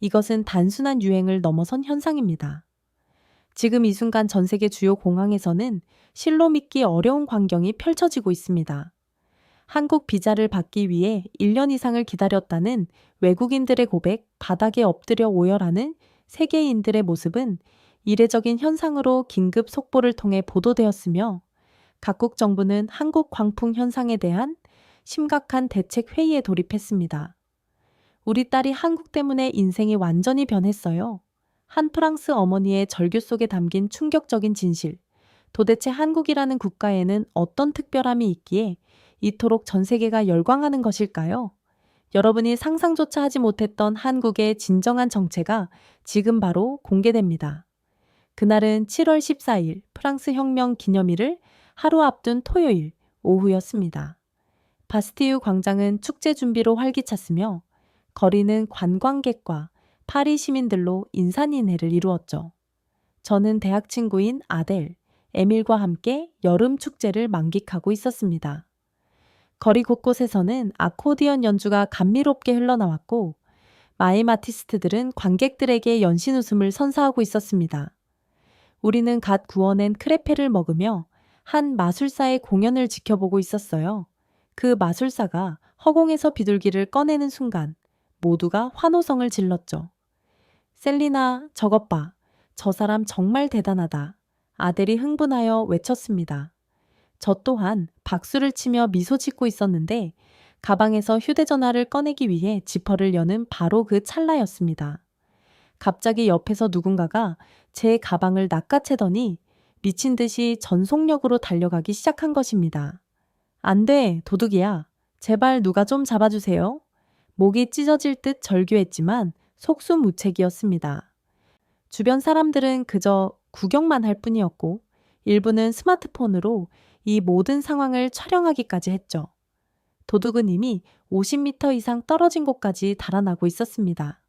이것은 단순한 유행을 넘어선 현상입니다. 지금 이 순간 전 세계 주요 공항에서는 실로 믿기 어려운 광경이 펼쳐지고 있습니다. 한국 비자를 받기 위해 1년 이상을 기다렸다는 외국인들의 고백, 바닥에 엎드려 오열하는 세계인들의 모습은 이례적인 현상으로 긴급 속보를 통해 보도되었으며 각국 정부는 한국 광풍 현상에 대한 심각한 대책 회의에 돌입했습니다. 우리 딸이 한국 때문에 인생이 완전히 변했어요. 한 프랑스 어머니의 절규 속에 담긴 충격적인 진실. 도대체 한국이라는 국가에는 어떤 특별함이 있기에 이토록 전 세계가 열광하는 것일까요? 여러분이 상상조차 하지 못했던 한국의 진정한 정체가 지금 바로 공개됩니다. 그날은 7월 14일 프랑스 혁명 기념일을 하루 앞둔 토요일 오후였습니다. 바스티유 광장은 축제 준비로 활기찼으며 거리는 관광객과 파리 시민들로 인산인해를 이루었죠. 저는 대학 친구인 아델, 에밀과 함께 여름 축제를 만끽하고 있었습니다. 거리 곳곳에서는 아코디언 연주가 감미롭게 흘러나왔고 마임 아티스트들은 관객들에게 연신 웃음을 선사하고 있었습니다. 우리는 갓 구워낸 크레페를 먹으며 한 마술사의 공연을 지켜보고 있었어요. 그 마술사가 허공에서 비둘기를 꺼내는 순간 모두가 환호성을 질렀죠. 셀리나, 저것 봐. 저 사람 정말 대단하다. 아델이 흥분하여 외쳤습니다. 저 또한 박수를 치며 미소 짓고 있었는데 가방에서 휴대전화를 꺼내기 위해 지퍼를 여는 바로 그 찰나였습니다. 갑자기 옆에서 누군가가 제 가방을 낚아채더니 미친 듯이 전속력으로 달려가기 시작한 것입니다. 안 돼, 도둑이야. 제발 누가 좀 잡아주세요. 목이 찢어질 듯 절규했지만 속수무책이었습니다. 주변 사람들은 그저 구경만 할 뿐이었고 일부는 스마트폰으로 이 모든 상황을 촬영하기까지 했죠. 도둑은 이미 50m 이상 떨어진 곳까지 달아나고 있었습니다.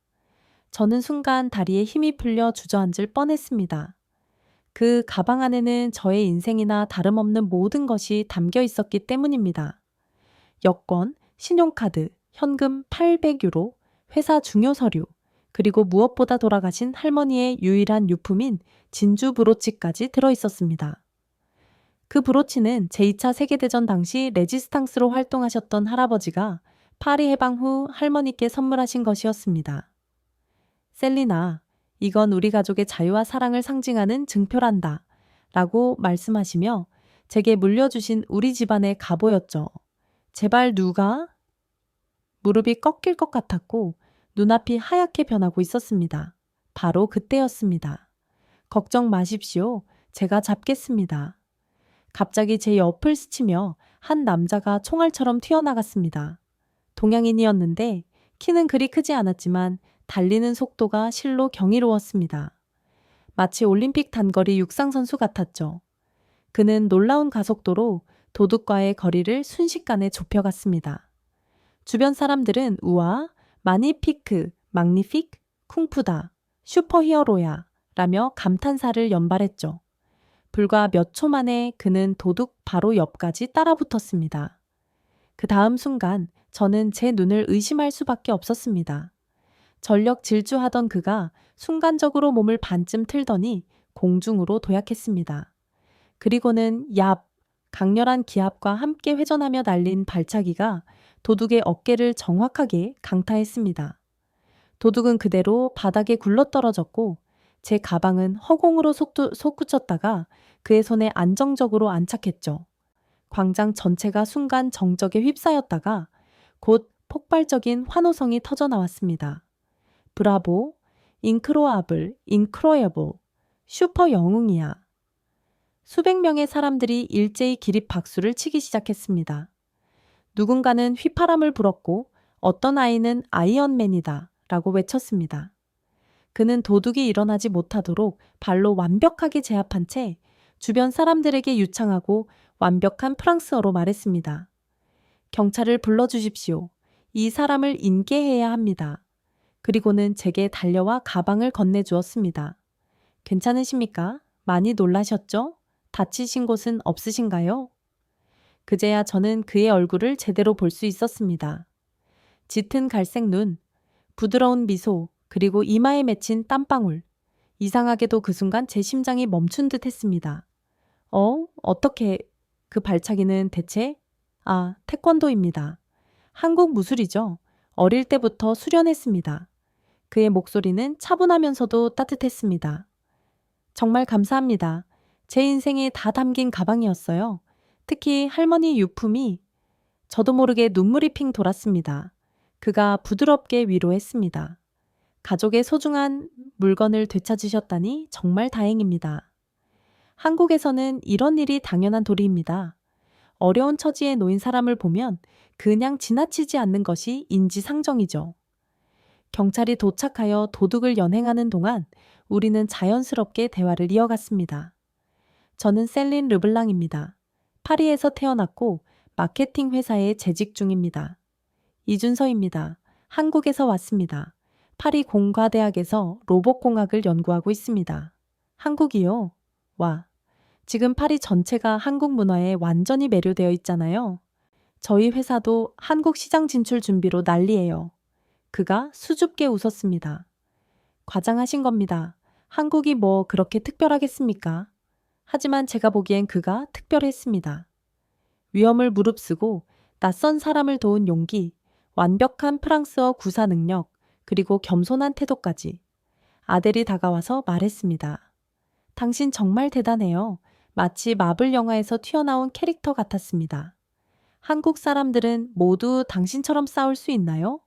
저는 순간 다리에 힘이 풀려 주저앉을 뻔했습니다. 그 가방 안에는 저의 인생이나 다름없는 모든 것이 담겨 있었기 때문입니다. 여권, 신용카드, 현금 800유로, 회사 중요 서류, 그리고 무엇보다 돌아가신 할머니의 유일한 유품인 진주 브로치까지 들어있었습니다. 그 브로치는 제2차 세계대전 당시 레지스탕스로 활동하셨던 할아버지가 파리 해방 후 할머니께 선물하신 것이었습니다. 셀리나, 이건 우리 가족의 자유와 사랑을 상징하는 증표란다. 라고 말씀하시며 제게 물려주신 우리 집안의 갑오였죠. 제발 누가? 무릎이 꺾일 것 같았고 눈앞이 하얗게 변하고 있었습니다. 바로 그때였습니다. 걱정 마십시오. 제가 잡겠습니다. 갑자기 제 옆을 스치며 한 남자가 총알처럼 튀어나갔습니다. 동양인이었는데 키는 그리 크지 않았지만 달리는 속도가 실로 경이로웠습니다. 마치 올림픽 단거리 육상선수 같았죠. 그는 놀라운 가속도로 도둑과의 거리를 순식간에 좁혀갔습니다. 주변 사람들은 우와, 마니피크, magnifique, 쿵푸다, 슈퍼히어로야 라며 감탄사를 연발했죠. 불과 몇 초 만에 그는 도둑 바로 옆까지 따라붙었습니다. 그 다음 순간 저는 제 눈을 의심할 수밖에 없었습니다. 전력 질주하던 그가 순간적으로 몸을 반쯤 틀더니 공중으로 도약했습니다. 그리고는 얍! 강렬한 기압과 함께 회전하며 날린 발차기가 도둑의 어깨를 정확하게 강타했습니다. 도둑은 그대로 바닥에 굴러떨어졌고 제 가방은 허공으로 솟구쳤다가 그의 손에 안정적으로 안착했죠. 광장 전체가 순간 정적에 휩싸였다가 곧 폭발적인 환호성이 터져나왔습니다. 브라보, 인크로아블, 인크로에블, 슈퍼 영웅이야. 수백 명의 사람들이 일제히 기립 박수를 치기 시작했습니다. 누군가는 휘파람을 불었고 어떤 아이는 아이언맨이다 라고 외쳤습니다. 그는 도둑이 일어나지 못하도록 발로 완벽하게 제압한 채 주변 사람들에게 유창하고 완벽한 프랑스어로 말했습니다. 경찰을 불러주십시오. 이 사람을 인계해야 합니다. 그리고는 제게 달려와 가방을 건네주었습니다. 괜찮으십니까? 많이 놀라셨죠? 다치신 곳은 없으신가요? 그제야 저는 그의 얼굴을 제대로 볼 수 있었습니다. 짙은 갈색 눈, 부드러운 미소, 그리고 이마에 맺힌 땀방울. 이상하게도 그 순간 제 심장이 멈춘 듯 했습니다. 어떻게 그 발차기는 대체? 태권도입니다. 한국 무술이죠. 어릴 때부터 수련했습니다. 그의 목소리는 차분하면서도 따뜻했습니다. 정말 감사합니다. 제 인생에 다 담긴 가방이었어요. 특히 할머니 유품이 저도 모르게 눈물이 핑 돌았습니다. 그가 부드럽게 위로했습니다. 가족의 소중한 물건을 되찾으셨다니 정말 다행입니다. 한국에서는 이런 일이 당연한 도리입니다. 어려운 처지에 놓인 사람을 보면 그냥 지나치지 않는 것이 인지상정이죠. 경찰이 도착하여 도둑을 연행하는 동안 우리는 자연스럽게 대화를 이어갔습니다. 저는 셀린 르블랑입니다. 파리에서 태어났고 마케팅 회사에 재직 중입니다. 이준서입니다. 한국에서 왔습니다. 파리 공과대학에서 로봇공학을 연구하고 있습니다. 한국이요? 와, 지금 파리 전체가 한국 문화에 완전히 매료되어 있잖아요. 저희 회사도 한국 시장 진출 준비로 난리예요. 그가 수줍게 웃었습니다. 과장하신 겁니다. 한국이 뭐 그렇게 특별하겠습니까? 하지만 제가 보기엔 그가 특별했습니다. 위험을 무릅쓰고 낯선 사람을 도운 용기, 완벽한 프랑스어 구사 능력, 그리고 겸손한 태도까지. 아델이 다가와서 말했습니다. 당신 정말 대단해요. 마치 마블 영화에서 튀어나온 캐릭터 같았습니다. 한국 사람들은 모두 당신처럼 싸울 수 있나요?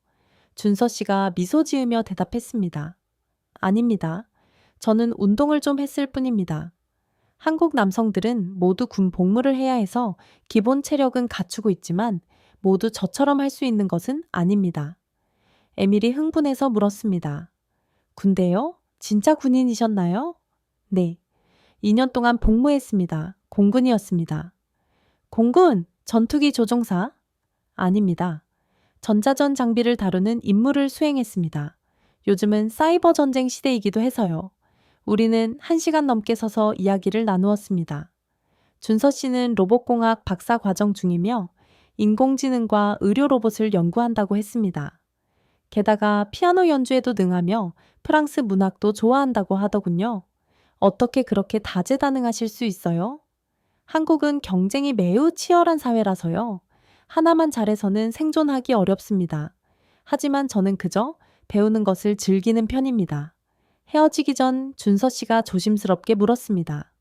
준서 씨가 미소 지으며 대답했습니다. 아닙니다. 저는 운동을 좀 했을 뿐입니다. 한국 남성들은 모두 군 복무를 해야 해서 기본 체력은 갖추고 있지만 모두 저처럼 할 수 있는 것은 아닙니다. 에밀이 흥분해서 물었습니다. 군대요? 진짜 군인이셨나요? 네. 2년 동안 복무했습니다. 공군이었습니다. 공군! 전투기 조종사? 아닙니다. 전자전 장비를 다루는 임무를 수행했습니다. 요즘은 사이버 전쟁 시대이기도 해서요. 우리는 1시간 넘게 서서 이야기를 나누었습니다. 준서 씨는 로봇공학 박사 과정 중이며 인공지능과 의료 로봇을 연구한다고 했습니다. 게다가 피아노 연주에도 능하며 프랑스 문학도 좋아한다고 하더군요. 어떻게 그렇게 다재다능하실 수 있어요? 한국은 경쟁이 매우 치열한 사회라서요. 하나만 잘해서는 생존하기 어렵습니다. 하지만 저는 그저 배우는 것을 즐기는 편입니다. 헤어지기 전 준서 씨가 조심스럽게 물었습니다.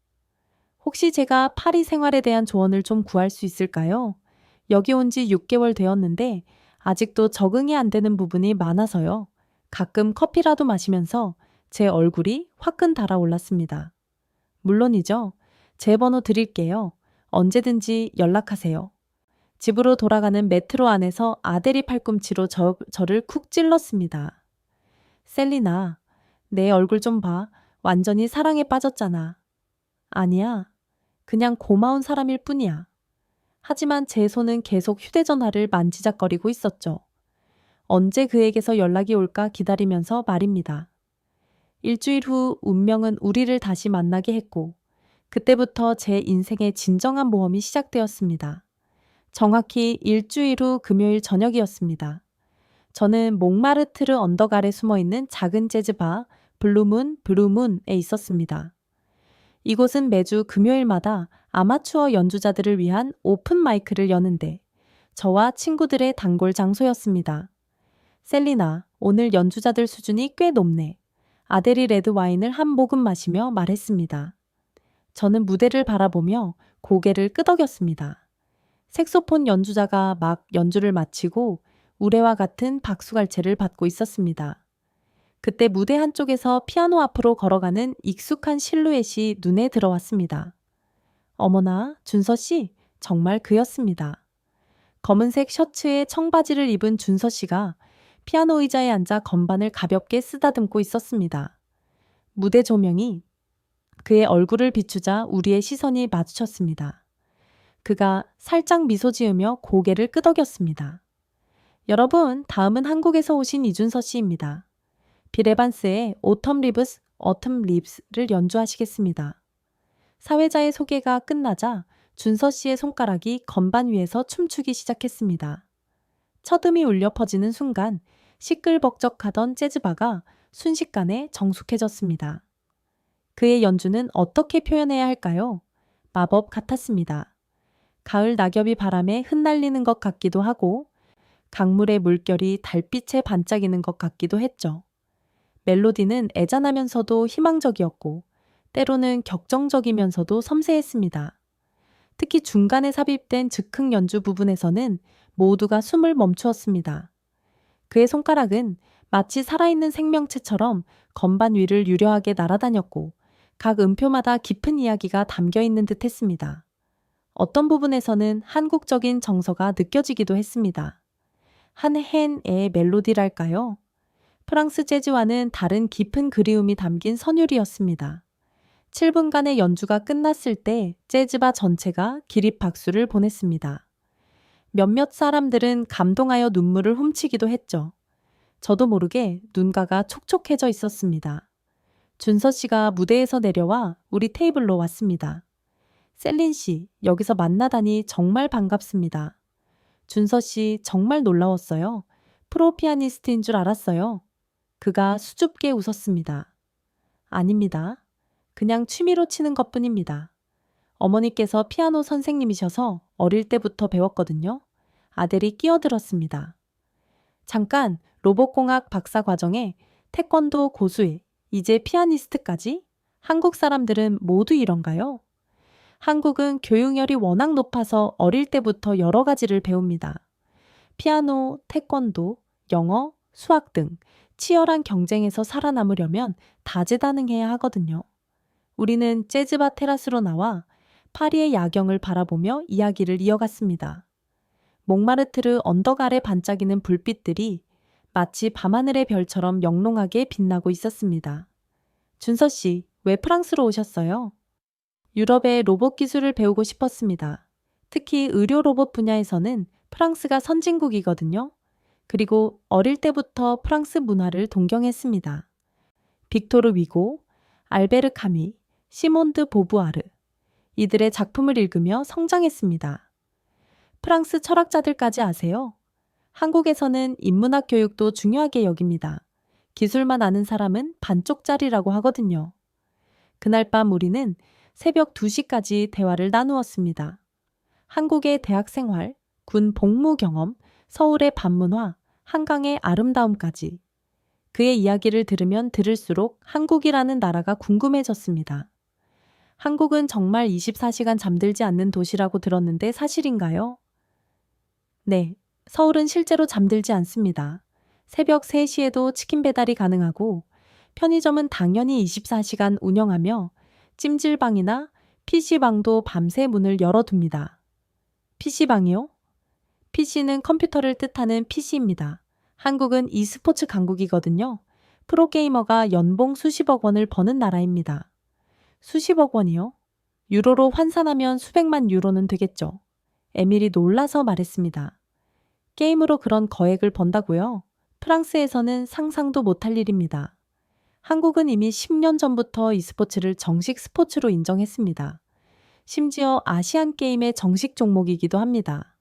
혹시 제가 파리 생활에 대한 조언을 좀 구할 수 있을까요? 여기 온 지 6개월 되었는데 아직도 적응이 안 되는 부분이 많아서요. 가끔 커피라도 마시면서 제 얼굴이 화끈 달아올랐습니다. 물론이죠. 제 번호 드릴게요. 언제든지 연락하세요. 집으로 돌아가는 메트로 안에서 아델이 팔꿈치로 저를 쿡 찔렀습니다. 셀리나, 내 얼굴 좀 봐. 완전히 사랑에 빠졌잖아. 아니야. 그냥 고마운 사람일 뿐이야. 하지만 제 손은 계속 휴대전화를 만지작거리고 있었죠. 언제 그에게서 연락이 올까 기다리면서 말입니다. 일주일 후 운명은 우리를 다시 만나게 했고, 그때부터 제 인생의 진정한 모험이 시작되었습니다. 정확히 일주일 후 금요일 저녁이었습니다. 저는 몽마르트르 언덕 아래 숨어있는 작은 재즈바 블루문에 있었습니다. 이곳은 매주 금요일마다 아마추어 연주자들을 위한 오픈 마이크를 여는데 저와 친구들의 단골 장소였습니다. 셀리나, 오늘 연주자들 수준이 꽤 높네. 아델이 레드 와인을 한 모금 마시며 말했습니다. 저는 무대를 바라보며 고개를 끄덕였습니다. 색소폰 연주자가 막 연주를 마치고 우레와 같은 박수갈채를 받고 있었습니다. 그때 무대 한쪽에서 피아노 앞으로 걸어가는 익숙한 실루엣이 눈에 들어왔습니다. 어머나, 준서 씨, 정말 그였습니다. 검은색 셔츠에 청바지를 입은 준서 씨가 피아노 의자에 앉아 건반을 가볍게 쓰다듬고 있었습니다. 무대 조명이 그의 얼굴을 비추자 우리의 시선이 마주쳤습니다. 그가 살짝 미소 지으며 고개를 끄덕였습니다. 여러분, 다음은 한국에서 오신 이준서 씨입니다. 빌 에반스의 오텀 립스를 연주하시겠습니다. 사회자의 소개가 끝나자 준서 씨의 손가락이 건반 위에서 춤추기 시작했습니다. 첫음이 울려 퍼지는 순간 시끌벅적하던 재즈바가 순식간에 정숙해졌습니다. 그의 연주는 어떻게 표현해야 할까요? 마법 같았습니다. 가을 낙엽이 바람에 흩날리는 것 같기도 하고 강물의 물결이 달빛에 반짝이는 것 같기도 했죠. 멜로디는 애잔하면서도 희망적이었고 때로는 격정적이면서도 섬세했습니다. 특히 중간에 삽입된 즉흥 연주 부분에서는 모두가 숨을 멈추었습니다. 그의 손가락은 마치 살아있는 생명체처럼 건반 위를 유려하게 날아다녔고 각 음표마다 깊은 이야기가 담겨 있는 듯 했습니다. 어떤 부분에서는 한국적인 정서가 느껴지기도 했습니다. 한 헨의 멜로디랄까요? 프랑스 재즈와는 다른 깊은 그리움이 담긴 선율이었습니다. 7분간의 연주가 끝났을 때 재즈바 전체가 기립박수를 보냈습니다. 몇몇 사람들은 감동하여 눈물을 훔치기도 했죠. 저도 모르게 눈가가 촉촉해져 있었습니다. 준서 씨가 무대에서 내려와 우리 테이블로 왔습니다. 셀린 씨, 여기서 만나다니 정말 반갑습니다. 준서 씨 정말 놀라웠어요. 프로 피아니스트인 줄 알았어요. 그가 수줍게 웃었습니다. 아닙니다. 그냥 취미로 치는 것뿐입니다. 어머니께서 피아노 선생님이셔서 어릴 때부터 배웠거든요. 아델이 끼어들었습니다. 잠깐, 로봇공학 박사 과정에 태권도 고수에 이제 피아니스트까지? 한국 사람들은 모두 이런가요? 한국은 교육열이 워낙 높아서 어릴 때부터 여러 가지를 배웁니다. 피아노, 태권도, 영어, 수학 등 치열한 경쟁에서 살아남으려면 다재다능해야 하거든요. 우리는 재즈바 테라스로 나와 파리의 야경을 바라보며 이야기를 이어갔습니다. 몽마르트르 언덕 아래 반짝이는 불빛들이 마치 밤하늘의 별처럼 영롱하게 빛나고 있었습니다. 준서 씨, 왜 프랑스로 오셨어요? 유럽의 로봇 기술을 배우고 싶었습니다. 특히 의료 로봇 분야에서는 프랑스가 선진국이거든요. 그리고 어릴 때부터 프랑스 문화를 동경했습니다. 빅토르 위고, 알베르 카미, 시몬드 보부아르. 이들의 작품을 읽으며 성장했습니다. 프랑스 철학자들까지 아세요? 한국에서는 인문학 교육도 중요하게 여깁니다. 기술만 아는 사람은 반쪽짜리라고 하거든요. 그날 밤 우리는 새벽 2시까지 대화를 나누었습니다. 한국의 대학 생활, 군 복무 경험, 서울의 반문화, 한강의 아름다움까지. 그의 이야기를 들으면 들을수록 한국이라는 나라가 궁금해졌습니다. 한국은 정말 24시간 잠들지 않는 도시라고 들었는데 사실인가요? 네, 서울은 실제로 잠들지 않습니다. 새벽 3시에도 치킨 배달이 가능하고 편의점은 당연히 24시간 운영하며 찜질방이나 PC방도 밤새 문을 열어둡니다. PC방이요? PC는 컴퓨터를 뜻하는 PC입니다. 한국은 e스포츠 강국이거든요. 프로게이머가 연봉 수십억 원을 버는 나라입니다. 수십억 원이요? 유로로 환산하면 수백만 유로는 되겠죠. 에밀이 놀라서 말했습니다. 게임으로 그런 거액을 번다고요? 프랑스에서는 상상도 못할 일입니다. 한국은 이미 10년 전부터 e스포츠를 정식 스포츠로 인정했습니다. 심지어 아시안 게임의 정식 종목이기도 합니다.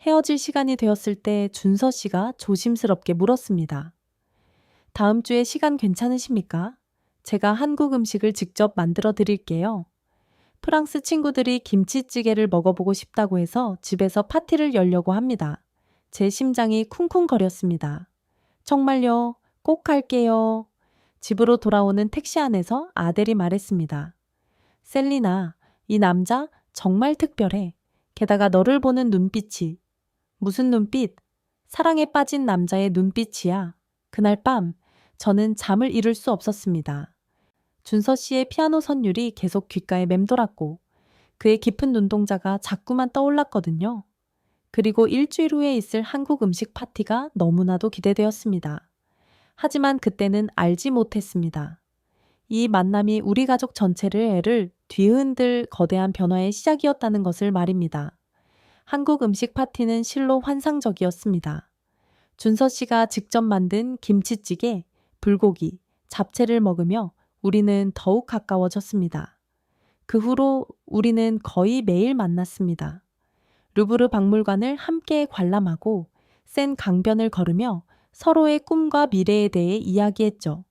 헤어질 시간이 되었을 때 준서 씨가 조심스럽게 물었습니다. 다음 주에 시간 괜찮으십니까? 제가 한국 음식을 직접 만들어 드릴게요. 프랑스 친구들이 김치찌개를 먹어보고 싶다고 해서 집에서 파티를 열려고 합니다. 제 심장이 쿵쿵거렸습니다. 정말요? 꼭 갈게요. 집으로 돌아오는 택시 안에서 아델이 말했습니다. 셀리나, 이 남자 정말 특별해. 게다가 너를 보는 눈빛이. 무슨 눈빛? 사랑에 빠진 남자의 눈빛이야. 그날 밤 저는 잠을 이룰 수 없었습니다. 준서 씨의 피아노 선율이 계속 귓가에 맴돌았고 그의 깊은 눈동자가 자꾸만 떠올랐거든요. 그리고 일주일 후에 있을 한국 음식 파티가 너무나도 기대되었습니다. 하지만 그때는 알지 못했습니다. 이 만남이 우리 가족 전체를 뒤흔들 거대한 변화의 시작이었다는 것을 말입니다. 한국 음식 파티는 실로 환상적이었습니다. 준서 씨가 직접 만든 김치찌개, 불고기, 잡채를 먹으며 우리는 더욱 가까워졌습니다. 그 후로 우리는 거의 매일 만났습니다. 루브르 박물관을 함께 관람하고 센 강변을 걸으며 서로의 꿈과 미래에 대해 이야기했죠.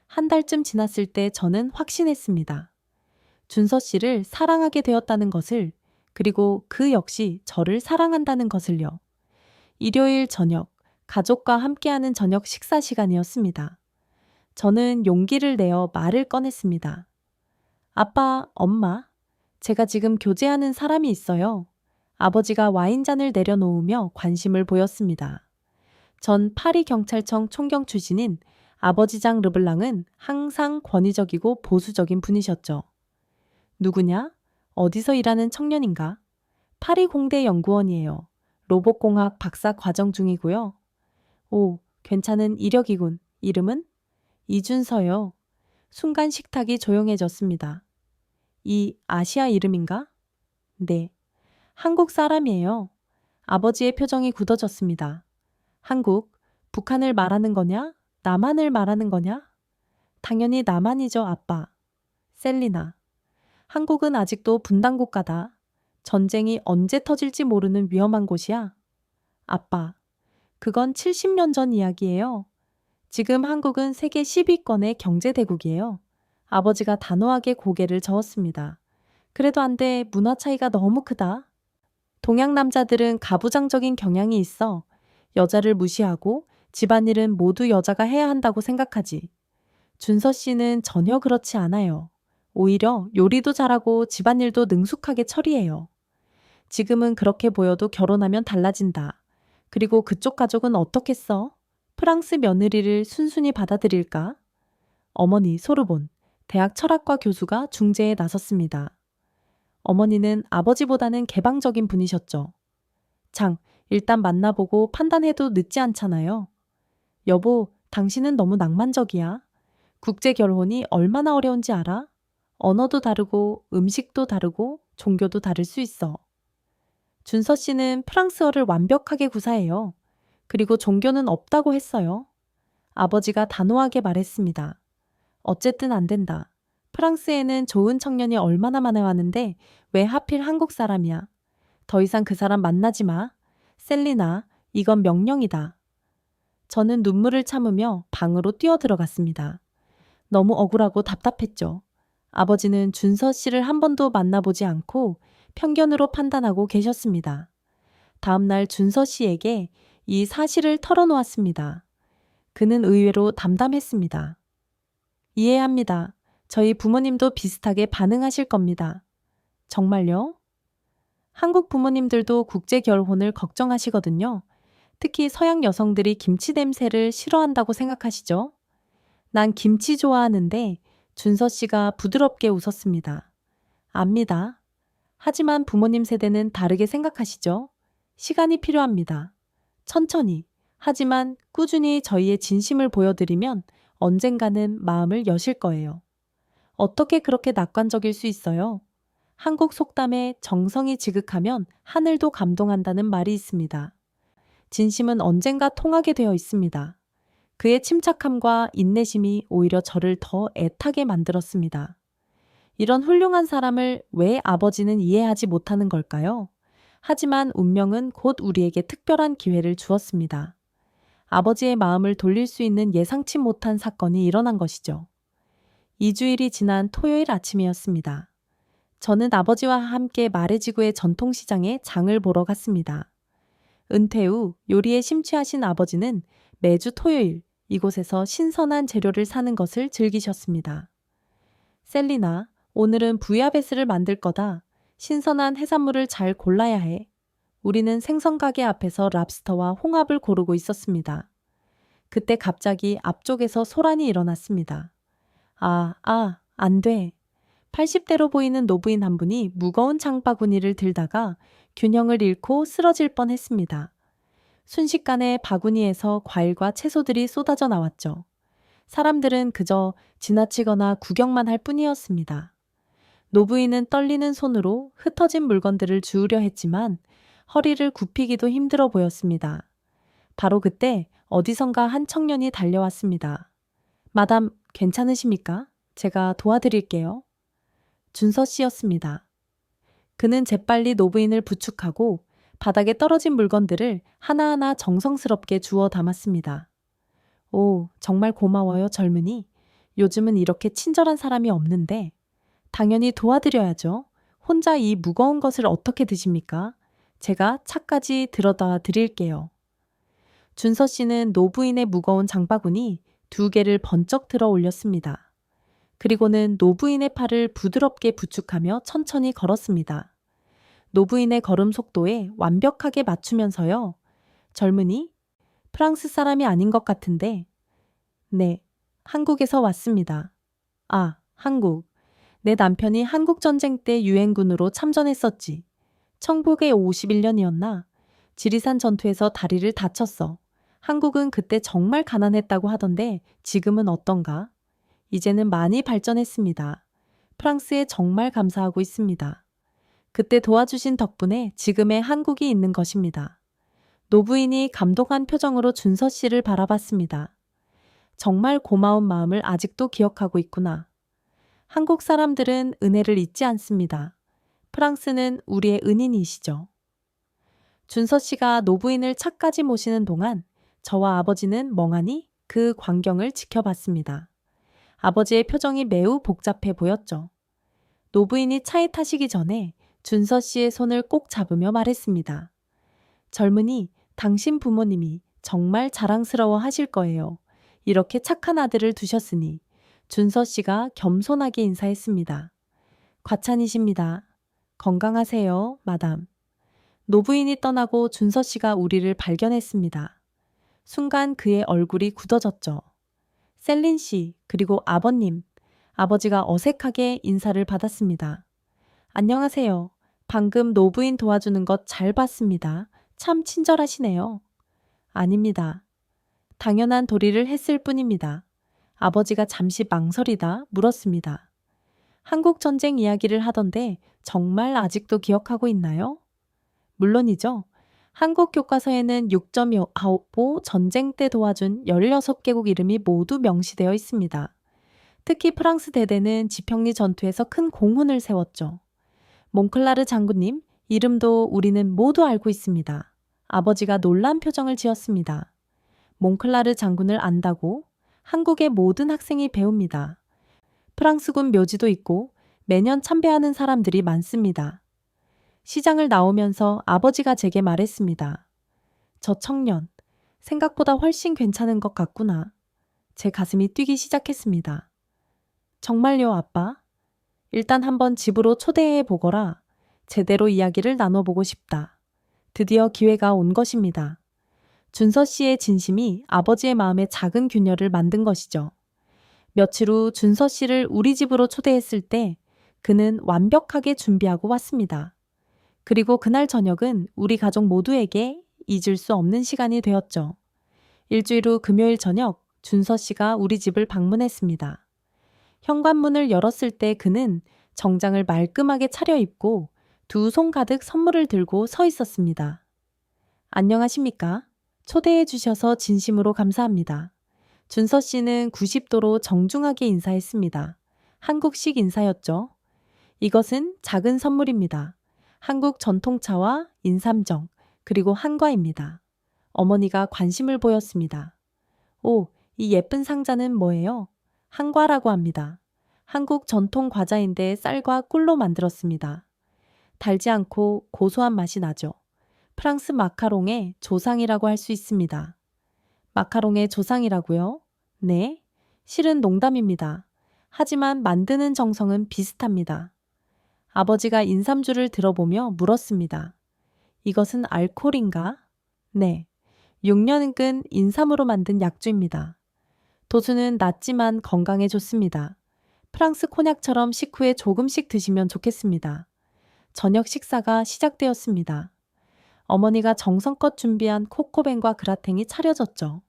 한 달쯤 지났을 때 저는 확신했습니다. 준서 씨를 사랑하게 되었다는 것을, 그리고 그 역시 저를 사랑한다는 것을요. 일요일 저녁, 가족과 함께하는 저녁 식사 시간이었습니다. 저는 용기를 내어 말을 꺼냈습니다. 아빠, 엄마, 제가 지금 교제하는 사람이 있어요. 아버지가 와인잔을 내려놓으며 관심을 보였습니다. 전 파리경찰청 총경 출신인 아버지장 르블랑은 항상 권위적이고 보수적인 분이셨죠. 누구냐? 어디서 일하는 청년인가? 파리 공대 연구원이에요. 로봇공학 박사 과정 중이고요. 오, 괜찮은 이력이군. 이름은? 이준서요. 순간 식탁이 조용해졌습니다. 이 아시아 이름인가? 네. 한국 사람이에요. 아버지의 표정이 굳어졌습니다. 한국, 북한을 말하는 거냐? 남한을 말하는 거냐? 당연히 남한이죠, 아빠. 셀리나. 한국은 아직도 분단 국가다. 전쟁이 언제 터질지 모르는 위험한 곳이야. 아빠. 그건 70년 전 이야기예요. 지금 한국은 세계 10위권의 경제대국이에요. 아버지가 단호하게 고개를 저었습니다. 그래도 안 돼. 문화 차이가 너무 크다. 동양 남자들은 가부장적인 경향이 있어. 여자를 무시하고 집안일은 모두 여자가 해야 한다고 생각하지. 준서 씨는 전혀 그렇지 않아요. 오히려 요리도 잘하고 집안일도 능숙하게 처리해요. 지금은 그렇게 보여도 결혼하면 달라진다. 그리고 그쪽 가족은 어떻겠어? 프랑스 며느리를 순순히 받아들일까? 어머니 소르본, 대학 철학과 교수가 중재에 나섰습니다. 어머니는 아버지보다는 개방적인 분이셨죠. 장, 일단 만나보고 판단해도 늦지 않잖아요. 여보, 당신은 너무 낭만적이야. 국제 결혼이 얼마나 어려운지 알아? 언어도 다르고 음식도 다르고 종교도 다를 수 있어. 준서 씨는 프랑스어를 완벽하게 구사해요. 그리고 종교는 없다고 했어요. 아버지가 단호하게 말했습니다. 어쨌든 안 된다. 프랑스에는 좋은 청년이 얼마나 많아왔는데 왜 하필 한국 사람이야. 더 이상 그 사람 만나지 마. 셀리나, 이건 명령이다. 저는 눈물을 참으며 방으로 뛰어들어갔습니다. 너무 억울하고 답답했죠. 아버지는 준서 씨를 한 번도 만나보지 않고 편견으로 판단하고 계셨습니다. 다음 날 준서 씨에게 이 사실을 털어놓았습니다. 그는 의외로 담담했습니다. 이해합니다. 저희 부모님도 비슷하게 반응하실 겁니다. 정말요? 한국 부모님들도 국제 결혼을 걱정하시거든요. 특히 서양 여성들이 김치 냄새를 싫어한다고 생각하시죠? 난 김치 좋아하는데 준서 씨가 부드럽게 웃었습니다. 압니다. 하지만 부모님 세대는 다르게 생각하시죠? 시간이 필요합니다. 천천히, 하지만 꾸준히 저희의 진심을 보여드리면 언젠가는 마음을 여실 거예요. 어떻게 그렇게 낙관적일 수 있어요? 한국 속담에 정성이 지극하면 하늘도 감동한다는 말이 있습니다. 진심은 언젠가 통하게 되어 있습니다. 그의 침착함과 인내심이 오히려 저를 더 애타게 만들었습니다. 이런 훌륭한 사람을 왜 아버지는 이해하지 못하는 걸까요? 하지만 운명은 곧 우리에게 특별한 기회를 주었습니다. 아버지의 마음을 돌릴 수 있는 예상치 못한 사건이 일어난 것이죠. 2주일이 지난 토요일 아침이었습니다. 저는 아버지와 함께 마레지구의 전통시장에 장을 보러 갔습니다. 은퇴 후 요리에 심취하신 아버지는 매주 토요일 이곳에서 신선한 재료를 사는 것을 즐기셨습니다. 셀리나, 오늘은 부야베스를 만들 거다. 신선한 해산물을 잘 골라야 해. 우리는 생선가게 앞에서 랍스터와 홍합을 고르고 있었습니다. 그때 갑자기 앞쪽에서 소란이 일어났습니다. 안 돼. 80대로 보이는 노부인 한 분이 무거운 장바구니를 들다가 균형을 잃고 쓰러질 뻔했습니다. 순식간에 바구니에서 과일과 채소들이 쏟아져 나왔죠. 사람들은 그저 지나치거나 구경만 할 뿐이었습니다. 노부인은 떨리는 손으로 흩어진 물건들을 주우려 했지만 허리를 굽히기도 힘들어 보였습니다. 바로 그때 어디선가 한 청년이 달려왔습니다. 마담, 괜찮으십니까? 제가 도와드릴게요. 준서 씨였습니다. 그는 재빨리 노부인을 부축하고 바닥에 떨어진 물건들을 하나하나 정성스럽게 주워 담았습니다. 오, 정말 고마워요, 젊은이. 요즘은 이렇게 친절한 사람이 없는데. 당연히 도와드려야죠. 혼자 이 무거운 것을 어떻게 드십니까? 제가 차까지 들어다 드릴게요. 준서 씨는 노부인의 무거운 장바구니 2개를 번쩍 들어 올렸습니다. 그리고는 노부인의 팔을 부드럽게 부축하며 천천히 걸었습니다. 노부인의 걸음 속도에 완벽하게 맞추면서요. 젊은이? 프랑스 사람이 아닌 것 같은데. 네, 한국에서 왔습니다. 아, 한국. 내 남편이 한국전쟁 때 유엔군으로 참전했었지. 1951년이었나? 지리산 전투에서 다리를 다쳤어. 한국은 그때 정말 가난했다고 하던데 지금은 어떤가? 이제는 많이 발전했습니다. 프랑스에 정말 감사하고 있습니다. 그때 도와주신 덕분에 지금의 한국이 있는 것입니다. 노부인이 감동한 표정으로 준서 씨를 바라봤습니다. 정말 고마운 마음을 아직도 기억하고 있구나. 한국 사람들은 은혜를 잊지 않습니다. 프랑스는 우리의 은인이시죠. 준서 씨가 노부인을 차까지 모시는 동안 저와 아버지는 멍하니 그 광경을 지켜봤습니다. 아버지의 표정이 매우 복잡해 보였죠. 노부인이 차에 타시기 전에 준서 씨의 손을 꼭 잡으며 말했습니다. 젊은이, 당신 부모님이 정말 자랑스러워 하실 거예요. 이렇게 착한 아들을 두셨으니. 준서 씨가 겸손하게 인사했습니다. 과찬이십니다. 건강하세요, 마담. 노부인이 떠나고 준서 씨가 우리를 발견했습니다. 순간 그의 얼굴이 굳어졌죠. 셀린 씨, 그리고 아버님. 아버지가 어색하게 인사를 받았습니다. 안녕하세요. 방금 노부인 도와주는 것 잘 봤습니다. 참 친절하시네요. 아닙니다. 당연한 도리를 했을 뿐입니다. 아버지가 잠시 망설이다 물었습니다. 한국 전쟁 이야기를 하던데 정말 아직도 기억하고 있나요? 물론이죠. 한국 교과서에는 6.25 전쟁 때 도와준 16개국 이름이 모두 명시되어 있습니다. 특히 프랑스 대대는 지평리 전투에서 큰 공훈을 세웠죠. 몽클라르 장군님, 이름도 우리는 모두 알고 있습니다. 아버지가 놀란 표정을 지었습니다. 몽클라르 장군을 안다고? 한국의 모든 학생이 배웁니다. 프랑스군 묘지도 있고 매년 참배하는 사람들이 많습니다. 시장을 나오면서 아버지가 제게 말했습니다. 저 청년, 생각보다 훨씬 괜찮은 것 같구나. 제 가슴이 뛰기 시작했습니다. 정말요, 아빠? 일단 한번 집으로 초대해 보거라. 제대로 이야기를 나눠보고 싶다. 드디어 기회가 온 것입니다. 준서 씨의 진심이 아버지의 마음에 작은 균열을 만든 것이죠. 며칠 후 준서 씨를 우리 집으로 초대했을 때 그는 완벽하게 준비하고 왔습니다. 그리고 그날 저녁은 우리 가족 모두에게 잊을 수 없는 시간이 되었죠. 일주일 후 금요일 저녁 준서 씨가 우리 집을 방문했습니다. 현관문을 열었을 때 그는 정장을 말끔하게 차려입고 2손 가득 선물을 들고 서 있었습니다. 안녕하십니까? 초대해 주셔서 진심으로 감사합니다. 준서 씨는 90도로 정중하게 인사했습니다. 한국식 인사였죠. 이것은 작은 선물입니다. 한국 전통차와 인삼정, 그리고 한과입니다. 어머니가 관심을 보였습니다. 오, 이 예쁜 상자는 뭐예요? 한과라고 합니다. 한국 전통 과자인데 쌀과 꿀로 만들었습니다. 달지 않고 고소한 맛이 나죠. 프랑스 마카롱의 조상이라고 할 수 있습니다. 마카롱의 조상이라고요? 네, 실은 농담입니다. 하지만 만드는 정성은 비슷합니다. 아버지가 인삼주를 들어보며 물었습니다. 이것은 알코올인가? 네, 6년근 인삼으로 만든 약주입니다. 도수는 낮지만 건강에 좋습니다. 프랑스 코냑처럼 식후에 조금씩 드시면 좋겠습니다. 저녁 식사가 시작되었습니다. 어머니가 정성껏 준비한 코코뱅과 그라탱이 차려졌죠.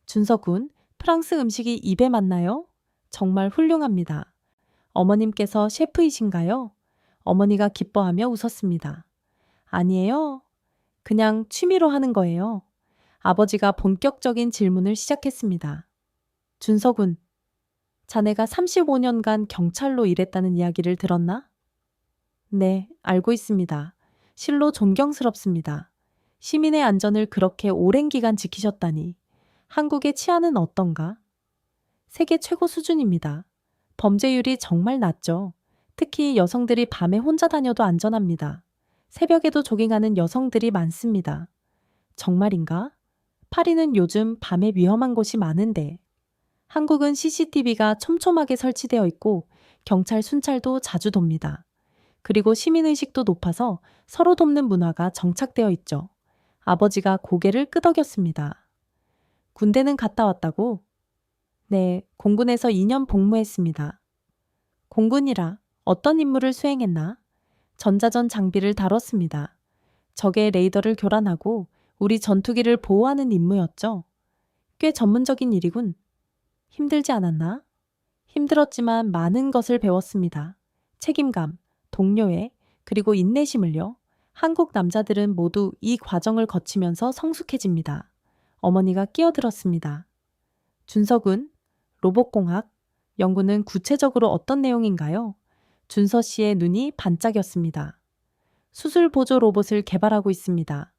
준서군, 프랑스 음식이 입에 맞나요? 정말 훌륭합니다. 어머님께서 셰프이신가요? 어머니가 기뻐하며 웃었습니다. 아니에요. 그냥 취미로 하는 거예요. 아버지가 본격적인 질문을 시작했습니다. 준서군, 자네가 35년간 경찰로 일했다는 이야기를 들었나? 네, 알고 있습니다. 실로 존경스럽습니다. 시민의 안전을 그렇게 오랜 기간 지키셨다니. 한국의 치안은 어떤가? 세계 최고 수준입니다. 범죄율이 정말 낮죠. 특히 여성들이 밤에 혼자 다녀도 안전합니다. 새벽에도 조깅하는 여성들이 많습니다. 정말인가? 파리는 요즘 밤에 위험한 곳이 많은데. 한국은 CCTV가 촘촘하게 설치되어 있고 경찰 순찰도 자주 돕니다. 그리고 시민의식도 높아서 서로 돕는 문화가 정착되어 있죠. 아버지가 고개를 끄덕였습니다. 군대는 갔다 왔다고? 네, 공군에서 2년 복무했습니다. 공군이라 어떤 임무를 수행했나? 전자전 장비를 다뤘습니다. 적의 레이더를 교란하고 우리 전투기를 보호하는 임무였죠. 꽤 전문적인 일이군. 힘들지 않았나? 힘들었지만 많은 것을 배웠습니다. 책임감, 동료애, 그리고 인내심을요. 한국 남자들은 모두 이 과정을 거치면서 성숙해집니다. 어머니가 끼어들었습니다. 준서군, 로봇공학, 연구는 구체적으로 어떤 내용인가요? 준서 씨의 눈이 반짝였습니다. 수술 보조 로봇을 개발하고 있습니다.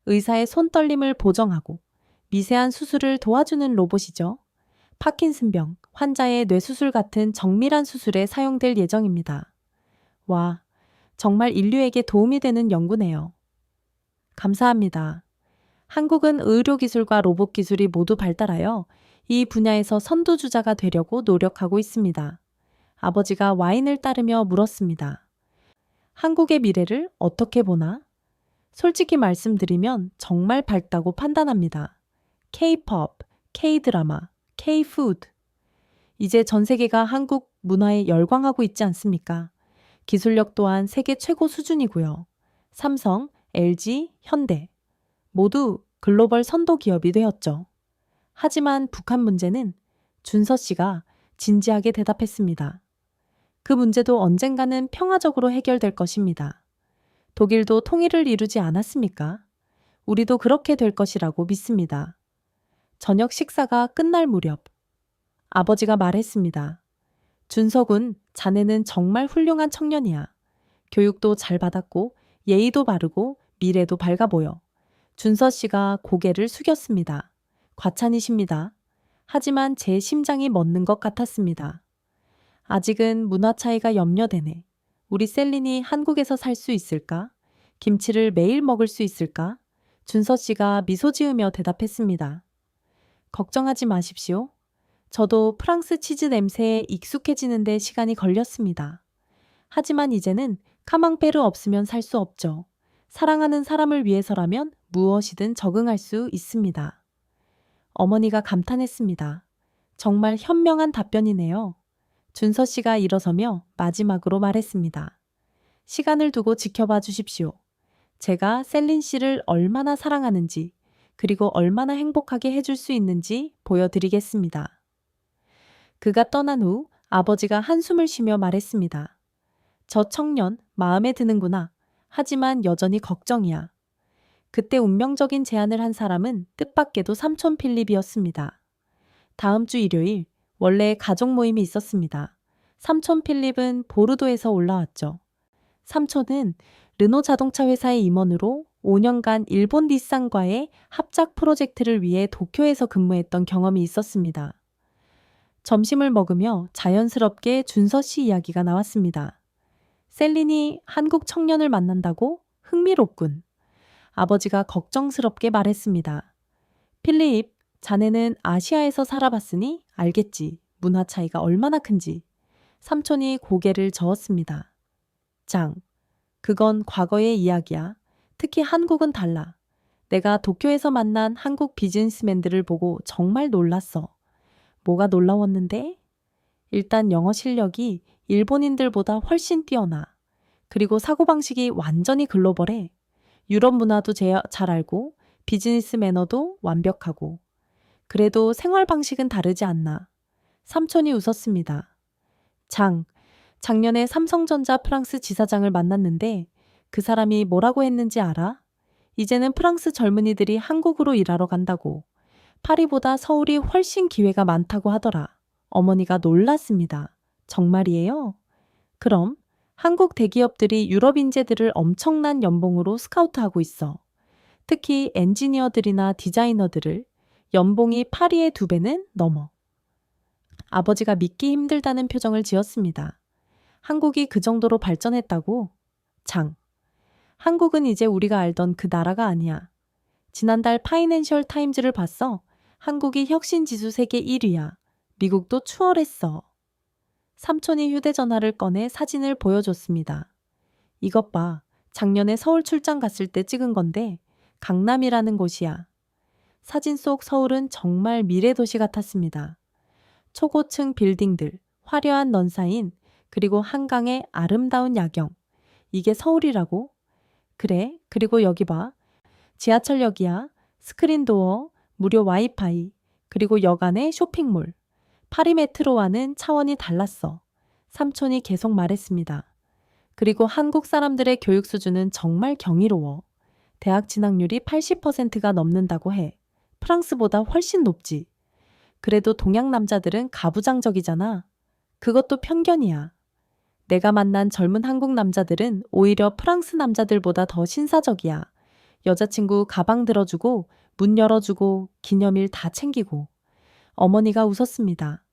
의사의 손떨림을 보정하고 미세한 수술을 도와주는 로봇이죠. 파킨슨병, 환자의 뇌수술 같은 정밀한 수술에 사용될 예정입니다. 와, 정말 인류에게 도움이 되는 연구네요. 감사합니다. 한국은 의료기술과 로봇기술이 모두 발달하여 이 분야에서 선두주자가 되려고 노력하고 있습니다. 아버지가 와인을 따르며 물었습니다. 한국의 미래를 어떻게 보나? 솔직히 말씀드리면 정말 밝다고 판단합니다. K-pop, K-드라마, K-푸드. 이제 전 세계가 한국 문화에 열광하고 있지 않습니까? 기술력 또한 세계 최고 수준이고요. 삼성, LG, 현대 모두 글로벌 선도 기업이 되었죠. 하지만 북한 문제는 준서 씨가 진지하게 대답했습니다. 그 문제도 언젠가는 평화적으로 해결될 것입니다. 독일도 통일을 이루지 않았습니까? 우리도 그렇게 될 것이라고 믿습니다. 저녁 식사가 끝날 무렵 아버지가 말했습니다. 준서군, 자네는 정말 훌륭한 청년이야. 교육도 잘 받았고 예의도 바르고 미래도 밝아 보여. 준서 씨가 고개를 숙였습니다. 과찬이십니다. 하지만 제 심장이 멎는 것 같았습니다. 아직은 문화 차이가 염려되네. 우리 셀린이 한국에서 살 수 있을까? 김치를 매일 먹을 수 있을까? 준서 씨가 미소 지으며 대답했습니다. 걱정하지 마십시오. 저도 프랑스 치즈 냄새에 익숙해지는 데 시간이 걸렸습니다. 하지만 이제는 카망페르 없으면 살 수 없죠. 사랑하는 사람을 위해서라면 무엇이든 적응할 수 있습니다. 어머니가 감탄했습니다. 정말 현명한 답변이네요. 준서 씨가 일어서며 마지막으로 말했습니다. 시간을 두고 지켜봐 주십시오. 제가 셀린 씨를 얼마나 사랑하는지 그리고 얼마나 행복하게 해줄 수 있는지 보여드리겠습니다. 그가 떠난 후 아버지가 한숨을 쉬며 말했습니다. 저 청년 마음에 드는구나. 하지만 여전히 걱정이야. 그때 운명적인 제안을 한 사람은 뜻밖에도 삼촌 필립이었습니다. 다음 주 일요일 원래 가족 모임이 있었습니다. 삼촌 필립은 보르도에서 올라왔죠. 삼촌은 르노 자동차 회사의 임원으로 5년간 일본 닛산과의 합작 프로젝트를 위해 도쿄에서 근무했던 경험이 있었습니다. 점심을 먹으며 자연스럽게 준서 씨 이야기가 나왔습니다. 셀린이 한국 청년을 만난다고? 흥미롭군. 아버지가 걱정스럽게 말했습니다. 필립, 자네는 아시아에서 살아봤으니 알겠지. 문화 차이가 얼마나 큰지. 삼촌이 고개를 저었습니다. 장, 그건 과거의 이야기야. 특히 한국은 달라. 내가 도쿄에서 만난 한국 비즈니스맨들을 보고 정말 놀랐어. 뭐가 놀라웠는데? 일단 영어 실력이 일본인들보다 훨씬 뛰어나. 그리고 사고방식이 완전히 글로벌해. 유럽 문화도 잘 알고 비즈니스 매너도 완벽하고. 그래도 생활 방식은 다르지 않나. 삼촌이 웃었습니다. 작년에 삼성전자 프랑스 지사장을 만났는데 그 사람이 뭐라고 했는지 알아? 이제는 프랑스 젊은이들이 한국으로 일하러 간다고. 파리보다 서울이 훨씬 기회가 많다고 하더라. 어머니가 놀랐습니다. 정말이에요? 그럼 한국 대기업들이 유럽 인재들을 엄청난 연봉으로 스카우트하고 있어. 특히 엔지니어들이나 디자이너들을 연봉이 파리의 2배는 넘어. 아버지가 믿기 힘들다는 표정을 지었습니다. 한국이 그 정도로 발전했다고? 한국은 이제 우리가 알던 그 나라가 아니야. 지난달 파이낸셜 타임즈를 봤어. 한국이 혁신 지수 세계 1위야. 미국도 추월했어. 삼촌이 휴대전화를 꺼내 사진을 보여줬습니다. 이것 봐. 작년에 서울 출장 갔을 때 찍은 건데 강남이라는 곳이야. 사진 속 서울은 정말 미래 도시 같았습니다. 초고층 빌딩들, 화려한 넌사인, 그리고 한강의 아름다운 야경. 이게 서울이라고? 그래, 그리고 여기 봐. 지하철역이야. 스크린도어, 무료 와이파이, 그리고 여간의 쇼핑몰. 파리 메트로와는 차원이 달랐어. 삼촌이 계속 말했습니다. 그리고 한국 사람들의 교육 수준은 정말 경이로워. 대학 진학률이 80%가 넘는다고 해. 프랑스보다 훨씬 높지. 그래도 동양 남자들은 가부장적이잖아. 그것도 편견이야. 내가 만난 젊은 한국 남자들은 오히려 프랑스 남자들보다 더 신사적이야. 여자친구 가방 들어주고, 문 열어주고, 기념일 다 챙기고. 어머니가 웃었습니다.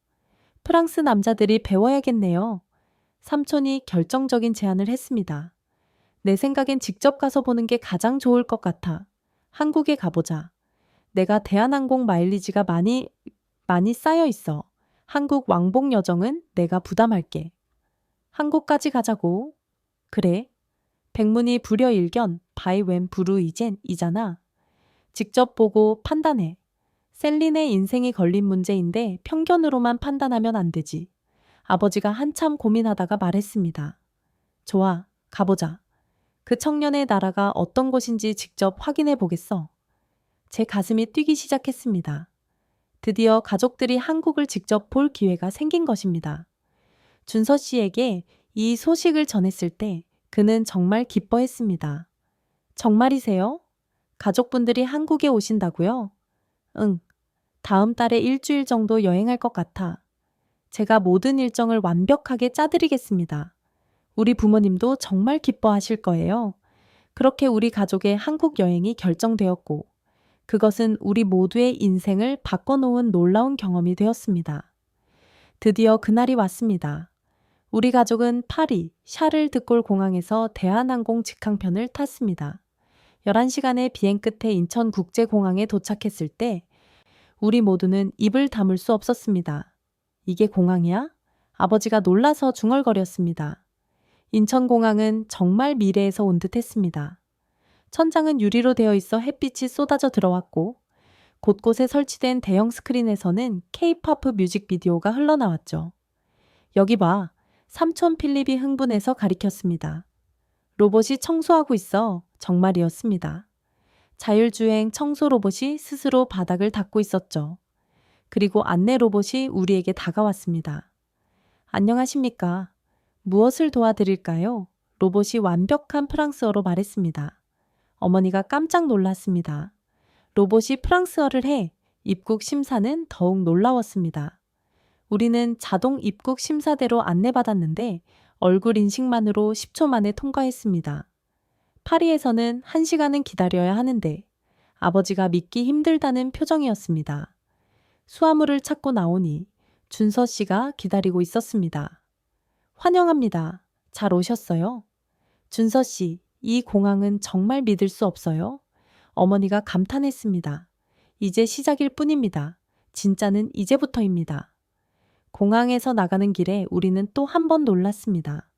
프랑스 남자들이 배워야겠네요. 삼촌이 결정적인 제안을 했습니다. 내 생각엔 직접 가서 보는 게 가장 좋을 것 같아. 한국에 가보자. 내가 대한항공 마일리지가 많이 쌓여 있어. 한국 왕복 여정은 내가 부담할게. 한국까지 가자고. 그래. 백문이 불여일견 바이웬 브루이젠이잖아. 직접 보고 판단해. 셀린의 인생이 걸린 문제인데 편견으로만 판단하면 안 되지. 아버지가 한참 고민하다가 말했습니다. 좋아, 가보자. 그 청년의 나라가 어떤 곳인지 직접 확인해 보겠어. 제 가슴이 뛰기 시작했습니다. 드디어 가족들이 한국을 직접 볼 기회가 생긴 것입니다. 준서 씨에게 이 소식을 전했을 때 그는 정말 기뻐했습니다. 정말이세요? 가족분들이 한국에 오신다고요? 응. 다음 달에 일주일 정도 여행할 것 같아. 제가 모든 일정을 완벽하게 짜드리겠습니다. 우리 부모님도 정말 기뻐하실 거예요. 그렇게 우리 가족의 한국 여행이 결정되었고, 그것은 우리 모두의 인생을 바꿔놓은 놀라운 경험이 되었습니다. 드디어 그날이 왔습니다. 우리 가족은 파리 샤를 드골 공항에서 대한항공 직항편을 탔습니다. 11시간의 비행 끝에 인천국제공항에 도착했을 때 우리 모두는 입을 다물 수 없었습니다. 이게 공항이야? 아버지가 놀라서 중얼거렸습니다. 인천공항은 정말 미래에서 온 듯했습니다. 천장은 유리로 되어 있어 햇빛이 쏟아져 들어왔고 곳곳에 설치된 대형 스크린에서는 K-팝 뮤직비디오가 흘러나왔죠. 여기 봐. 삼촌 필립이 흥분해서 가리켰습니다. 로봇이 청소하고 있어. 정말이었습니다. 자율주행 청소 로봇이 스스로 바닥을 닦고 있었죠. 그리고 안내 로봇이 우리에게 다가왔습니다. 안녕하십니까? 무엇을 도와드릴까요? 로봇이 완벽한 프랑스어로 말했습니다. 어머니가 깜짝 놀랐습니다. 로봇이 프랑스어를 해. 입국 심사는 더욱 놀라웠습니다. 우리는 자동 입국 심사대로 안내받았는데 얼굴 인식만으로 10초 만에 통과했습니다. 파리에서는 1시간은 기다려야 하는데 아버지가 믿기 힘들다는 표정이었습니다. 수화물을 찾고 나오니 준서 씨가 기다리고 있었습니다. 환영합니다. 잘 오셨어요? 준서 씨, 이 공항은 정말 믿을 수 없어요? 어머니가 감탄했습니다. 이제 시작일 뿐입니다. 진짜는 이제부터입니다. 공항에서 나가는 길에 우리는 또 한 번 놀랐습니다.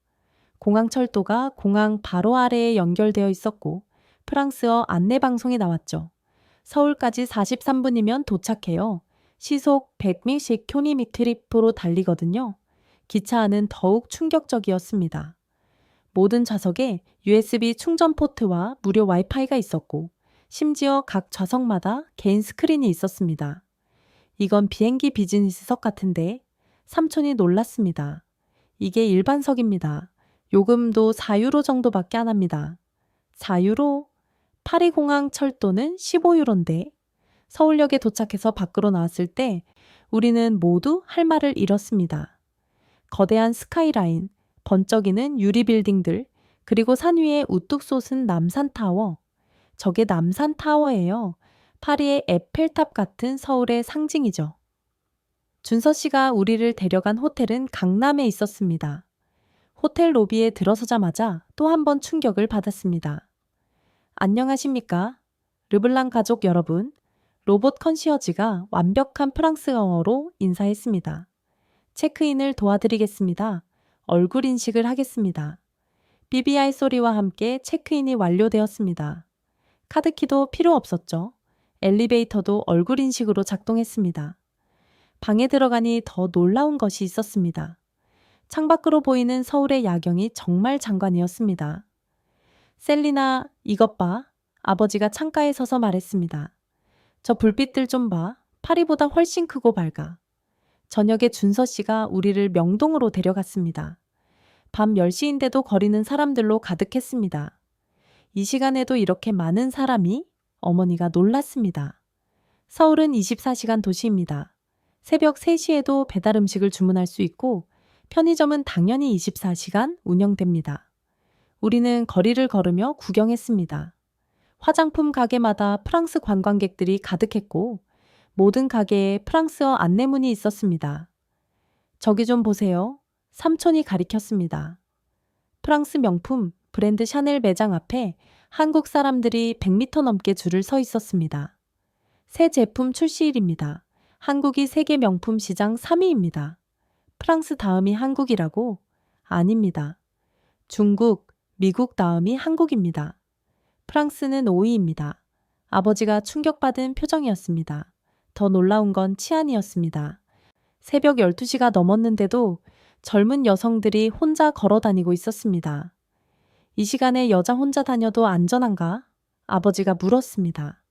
공항철도가 공항 바로 아래에 연결되어 있었고 프랑스어 안내방송이 나왔죠. 서울까지 43분이면 도착해요. 시속 100m씩 km/h로 달리거든요. 기차 안은 더욱 충격적이었습니다. 모든 좌석에 USB 충전 포트와 무료 와이파이가 있었고 심지어 각 좌석마다 개인 스크린이 있었습니다. 이건 비행기 비즈니스석 같은데 삼촌이 놀랐습니다. 이게 일반석입니다. 요금도 4유로 정도밖에 안 합니다. 4유로? 파리공항 철도는 15유로인데 서울역에 도착해서 밖으로 나왔을 때 우리는 모두 할 말을 잃었습니다. 거대한 스카이라인, 번쩍이는 유리 빌딩들, 그리고 산 위에 우뚝 솟은 남산타워. 저게 남산타워예요. 파리의 에펠탑 같은 서울의 상징이죠. 준서 씨가 우리를 데려간 호텔은 강남에 있었습니다. 호텔 로비에 들어서자마자 또 한 번 충격을 받았습니다. 안녕하십니까? 르블랑 가족 여러분. 로봇 컨시어지가 완벽한 프랑스어로 인사했습니다. 체크인을 도와드리겠습니다. 얼굴 인식을 하겠습니다. BBI 소리와 함께 체크인이 완료되었습니다. 카드키도 필요 없었죠. 엘리베이터도 얼굴 인식으로 작동했습니다. 방에 들어가니 더 놀라운 것이 있었습니다. 창밖으로 보이는 서울의 야경이 정말 장관이었습니다. 셀리나, 이것 봐. 아버지가 창가에 서서 말했습니다. 저 불빛들 좀 봐. 파리보다 훨씬 크고 밝아. 저녁에 준서 씨가 우리를 명동으로 데려갔습니다. 밤 10시인데도 거리는 사람들로 가득했습니다. 이 시간에도 이렇게 많은 사람이? 어머니가 놀랐습니다. 서울은 24시간 도시입니다. 새벽 3시에도 배달 음식을 주문할 수 있고 편의점은 당연히 24시간 운영됩니다. 우리는 거리를 걸으며 구경했습니다. 화장품 가게마다 프랑스 관광객들이 가득했고 모든 가게에 프랑스어 안내문이 있었습니다. 저기 좀 보세요. 삼촌이 가리켰습니다. 프랑스 명품 브랜드 샤넬 매장 앞에 한국 사람들이 100m 넘게 줄을 서 있었습니다. 새 제품 출시일입니다. 한국이 세계 명품 시장 3위입니다. 프랑스 다음이 한국이라고? 아닙니다. 중국, 미국 다음이 한국입니다. 프랑스는 5위입니다. 아버지가 충격받은 표정이었습니다. 더 놀라운 건 치안이었습니다. 새벽 12시가 넘었는데도 젊은 여성들이 혼자 걸어 다니고 있었습니다. 이 시간에 여자 혼자 다녀도 안전한가? 아버지가 물었습니다.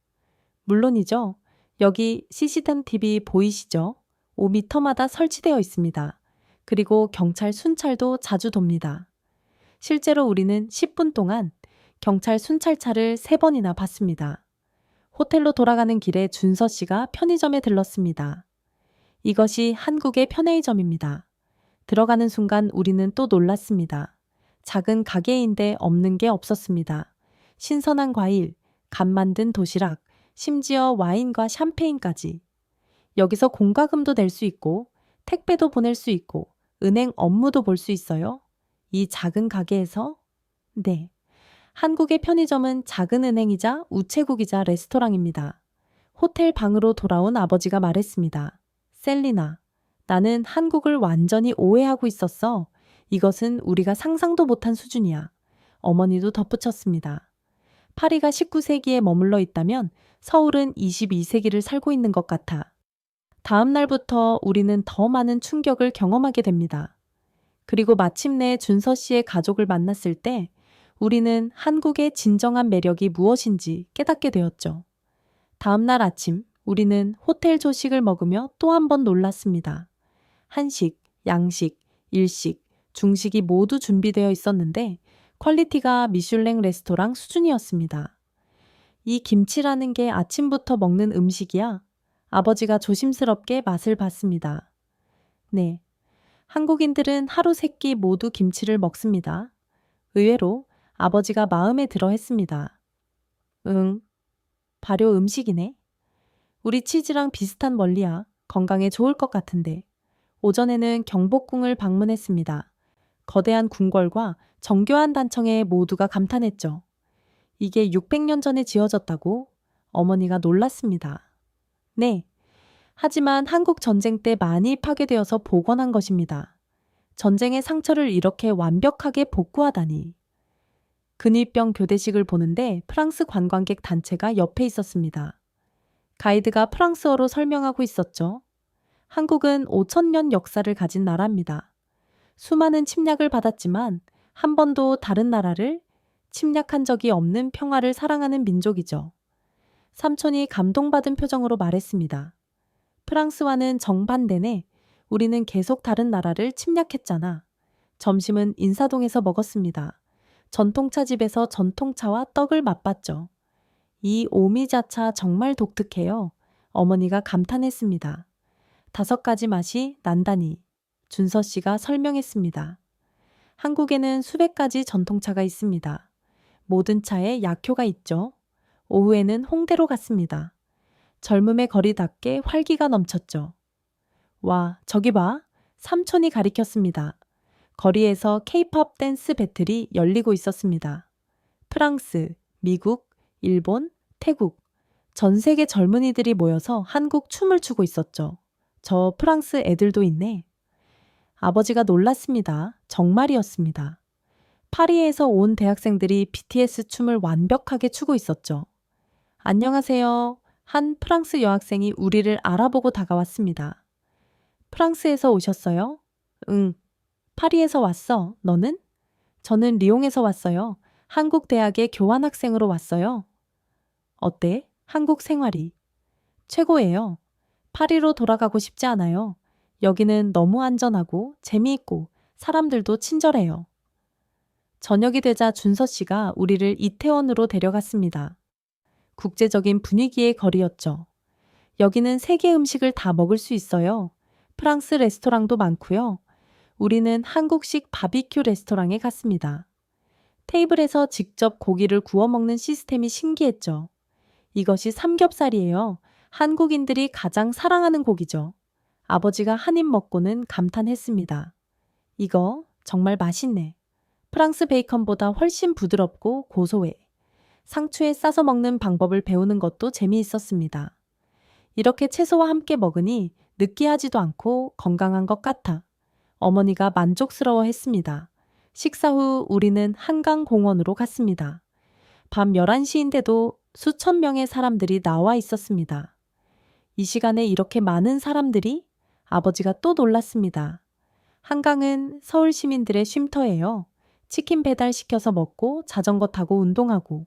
물론이죠. 여기 CCTV 보이시죠? 5m마다 설치되어 있습니다. 그리고 경찰 순찰도 자주 돕니다. 실제로 우리는 10분 동안 경찰 순찰차를 3번이나 봤습니다. 호텔로 돌아가는 길에 준서 씨가 편의점에 들렀습니다. 이것이 한국의 편의점입니다. 들어가는 순간 우리는 또 놀랐습니다. 작은 가게인데 없는 게 없었습니다. 신선한 과일, 갓 만든 도시락, 심지어 와인과 샴페인까지. 여기서 공과금도 낼 수 있고 택배도 보낼 수 있고 은행 업무도 볼 수 있어요. 이 작은 가게에서? 네. 한국의 편의점은 작은 은행이자 우체국이자 레스토랑입니다. 호텔 방으로 돌아온 아버지가 말했습니다. 셀리나, 나는 한국을 완전히 오해하고 있었어. 이것은 우리가 상상도 못한 수준이야. 어머니도 덧붙였습니다. 파리가 19세기에 머물러 있다면 서울은 22세기를 살고 있는 것 같아. 다음 날부터 우리는 더 많은 충격을 경험하게 됩니다. 그리고 마침내 준서 씨의 가족을 만났을 때 우리는 한국의 진정한 매력이 무엇인지 깨닫게 되었죠. 다음 날 아침 우리는 호텔 조식을 먹으며 또 한 번 놀랐습니다. 한식, 양식, 일식, 중식이 모두 준비되어 있었는데 퀄리티가 미슐랭 레스토랑 수준이었습니다. 이 김치라는 게 아침부터 먹는 음식이야? 아버지가 조심스럽게 맛을 봤습니다. 네, 한국인들은 하루 3끼 모두 김치를 먹습니다. 의외로 아버지가 마음에 들어 했습니다. 응, 발효 음식이네. 우리 치즈랑 비슷한 원리야. 건강에 좋을 것 같은데. 오전에는 경복궁을 방문했습니다. 거대한 궁궐과 정교한 단청에 모두가 감탄했죠. 이게 600년 전에 지어졌다고? 어머니가 놀랐습니다. 네. 하지만 한국 전쟁 때 많이 파괴되어서 복원한 것입니다. 전쟁의 상처를 이렇게 완벽하게 복구하다니. 근위병 교대식을 보는데 프랑스 관광객 단체가 옆에 있었습니다. 가이드가 프랑스어로 설명하고 있었죠. 한국은 5,000년 역사를 가진 나라입니다. 수많은 침략을 받았지만 한 번도 다른 나라를 침략한 적이 없는 평화를 사랑하는 민족이죠. 삼촌이 감동받은 표정으로 말했습니다. 프랑스와는 정반대네. 우리는 계속 다른 나라를 침략했잖아. 점심은 인사동에서 먹었습니다. 전통차 집에서 전통차와 떡을 맛봤죠. 이 오미자차 정말 독특해요. 어머니가 감탄했습니다. 5가지 맛이 난다니. 준서 씨가 설명했습니다. 한국에는 수백 가지 전통차가 있습니다. 모든 차에 약효가 있죠. 오후에는 홍대로 갔습니다. 젊음의 거리답게 활기가 넘쳤죠. 와, 저기 봐. 삼촌이 가리켰습니다. 거리에서 케이팝 댄스 배틀이 열리고 있었습니다. 프랑스, 미국, 일본, 태국, 전 세계 젊은이들이 모여서 한국 춤을 추고 있었죠. 저 프랑스 애들도 있네. 아버지가 놀랐습니다. 정말이었습니다. 파리에서 온 대학생들이 BTS 춤을 완벽하게 추고 있었죠. 안녕하세요. 한 프랑스 여학생이 우리를 알아보고 다가왔습니다. 프랑스에서 오셨어요? 응. 파리에서 왔어. 너는? 저는 리옹에서 왔어요. 한국 대학에 교환학생으로 왔어요. 어때? 한국 생활이? 최고예요. 파리로 돌아가고 싶지 않아요. 여기는 너무 안전하고 재미있고 사람들도 친절해요. 저녁이 되자 준서 씨가 우리를 이태원으로 데려갔습니다. 국제적인 분위기의 거리였죠. 여기는 세계 음식을 다 먹을 수 있어요. 프랑스 레스토랑도 많고요. 우리는 한국식 바비큐 레스토랑에 갔습니다. 테이블에서 직접 고기를 구워 먹는 시스템이 신기했죠. 이것이 삼겹살이에요. 한국인들이 가장 사랑하는 고기죠. 아버지가 한 입 먹고는 감탄했습니다. 이거 정말 맛있네. 프랑스 베이컨보다 훨씬 부드럽고 고소해. 상추에 싸서 먹는 방법을 배우는 것도 재미있었습니다. 이렇게 채소와 함께 먹으니 느끼하지도 않고 건강한 것 같아. 어머니가 만족스러워 했습니다. 식사 후 우리는 한강공원으로 갔습니다. 밤 11시인데도 수천 명의 사람들이 나와 있었습니다. 이 시간에 이렇게 많은 사람들이? 아버지가 또 놀랐습니다. 한강은 서울 시민들의 쉼터예요. 치킨 배달 시켜서 먹고 자전거 타고 운동하고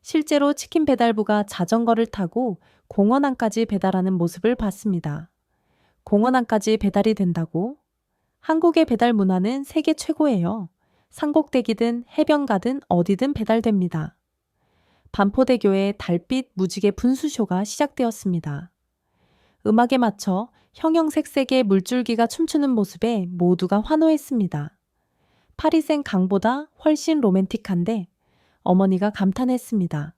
실제로 치킨 배달부가 자전거를 타고 공원 안까지 배달하는 모습을 봤습니다. 공원 안까지 배달이 된다고? 한국의 배달 문화는 세계 최고예요. 산꼭대기든 해변 가든 어디든 배달됩니다. 반포대교의 달빛 무지개 분수쇼가 시작되었습니다. 음악에 맞춰 형형색색의 물줄기가 춤추는 모습에 모두가 환호했습니다. 파리생 강보다 훨씬 로맨틱한데 어머니가 감탄했습니다.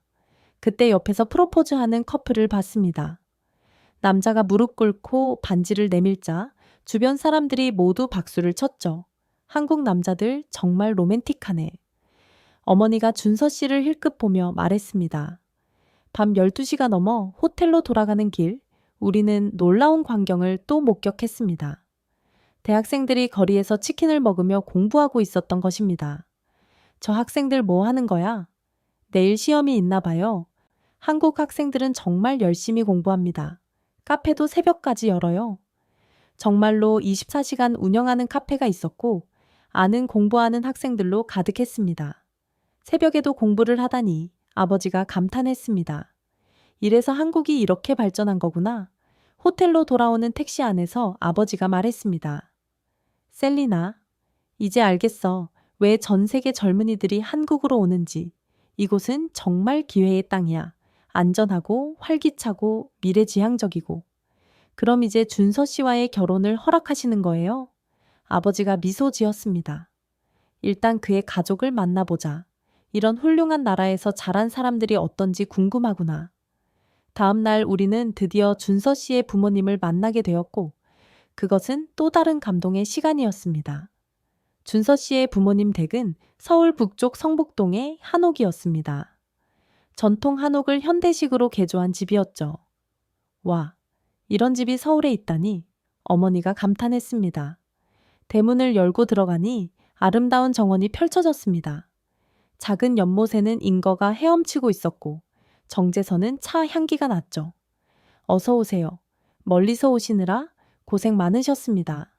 그때 옆에서 프로포즈하는 커플을 봤습니다. 남자가 무릎 꿇고 반지를 내밀자 주변 사람들이 모두 박수를 쳤죠. 한국 남자들 정말 로맨틱하네. 어머니가 준서 씨를 힐끗 보며 말했습니다. 밤 12시가 넘어 호텔로 돌아가는 길, 우리는 놀라운 광경을 또 목격했습니다. 대학생들이 거리에서 치킨을 먹으며 공부하고 있었던 것입니다. 저 학생들 뭐 하는 거야? 내일 시험이 있나 봐요. 한국 학생들은 정말 열심히 공부합니다. 카페도 새벽까지 열어요. 정말로 24시간 운영하는 카페가 있었고 아는 공부하는 학생들로 가득했습니다. 새벽에도 공부를 하다니 아버지가 감탄했습니다. 이래서 한국이 이렇게 발전한 거구나. 호텔로 돌아오는 택시 안에서 아버지가 말했습니다. 셀리나, 이제 알겠어. 왜 전 세계 젊은이들이 한국으로 오는지. 이곳은 정말 기회의 땅이야. 안전하고 활기차고 미래지향적이고. 그럼 이제 준서 씨와의 결혼을 허락하시는 거예요? 아버지가 미소 지었습니다. 일단 그의 가족을 만나보자. 이런 훌륭한 나라에서 자란 사람들이 어떤지 궁금하구나. 다음 날 우리는 드디어 준서 씨의 부모님을 만나게 되었고 그것은 또 다른 감동의 시간이었습니다. 준서 씨의 부모님 댁은 서울 북쪽 성북동의 한옥이었습니다. 전통 한옥을 현대식으로 개조한 집이었죠. 와, 이런 집이 서울에 있다니 어머니가 감탄했습니다. 대문을 열고 들어가니 아름다운 정원이 펼쳐졌습니다. 작은 연못에는 잉거가 헤엄치고 있었고 정재서는 차 향기가 났죠. 어서 오세요. 멀리서 오시느라 고생 많으셨습니다.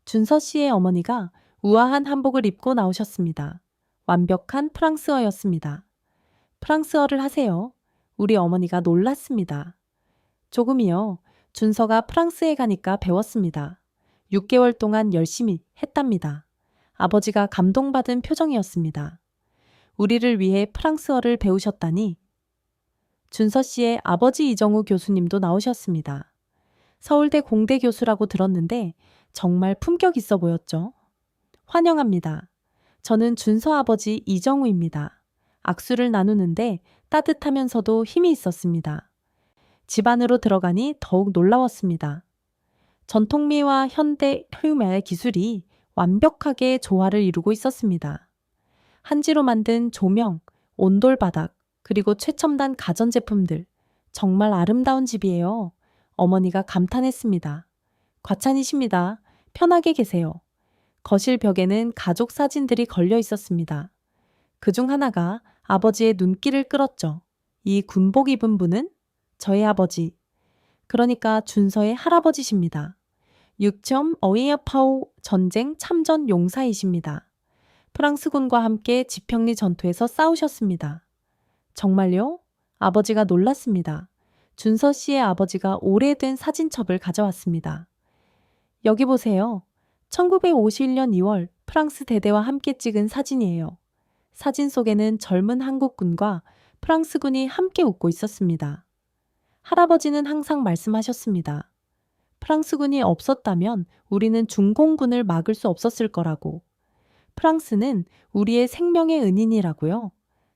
준서 씨의 어머니가 우아한 한복을 입고 나오셨습니다. 완벽한 프랑스어였습니다. 프랑스어를 하세요. 우리 어머니가 놀랐습니다. 조금이요. 준서가 프랑스에 가니까 배웠습니다. 6개월 동안 열심히 했답니다. 아버지가 감동받은 표정이었습니다. 우리를 위해 프랑스어를 배우셨다니. 준서 씨의 아버지 이정우 교수님도 나오셨습니다. 서울대 공대 교수라고 들었는데 정말 품격 있어 보였죠. 환영합니다. 저는 준서 아버지 이정우입니다. 악수를 나누는데 따뜻하면서도 힘이 있었습니다. 집 안으로 들어가니 더욱 놀라웠습니다. 전통미와 현대 효율의 기술이 완벽하게 조화를 이루고 있었습니다. 한지로 만든 조명, 온돌 바닥, 그리고 최첨단 가전제품들. 정말 아름다운 집이에요. 어머니가 감탄했습니다. 과찬이십니다. 편하게 계세요. 거실 벽에는 가족 사진들이 걸려 있었습니다. 그중 하나가 아버지의 눈길을 끌었죠. 이 군복 입은 분은 저의 아버지, 그러니까 준서의 할아버지십니다. 육점 어이아파오 전쟁 참전 용사이십니다. 프랑스군과 함께 지평리 전투에서 싸우셨습니다. 정말요? 아버지가 놀랐습니다. 준서 씨의 아버지가 오래된 사진첩을 가져왔습니다. 여기 보세요. 1951년 2월 프랑스 대대와 함께 찍은 사진이에요. 사진 속에는 젊은 한국군과 프랑스군이 함께 웃고 있었습니다. 할아버지는 항상 말씀하셨습니다. 프랑스군이 없었다면 우리는 중공군을 막을 수 없었을 거라고. 프랑스는 우리의 생명의 은인이라고요.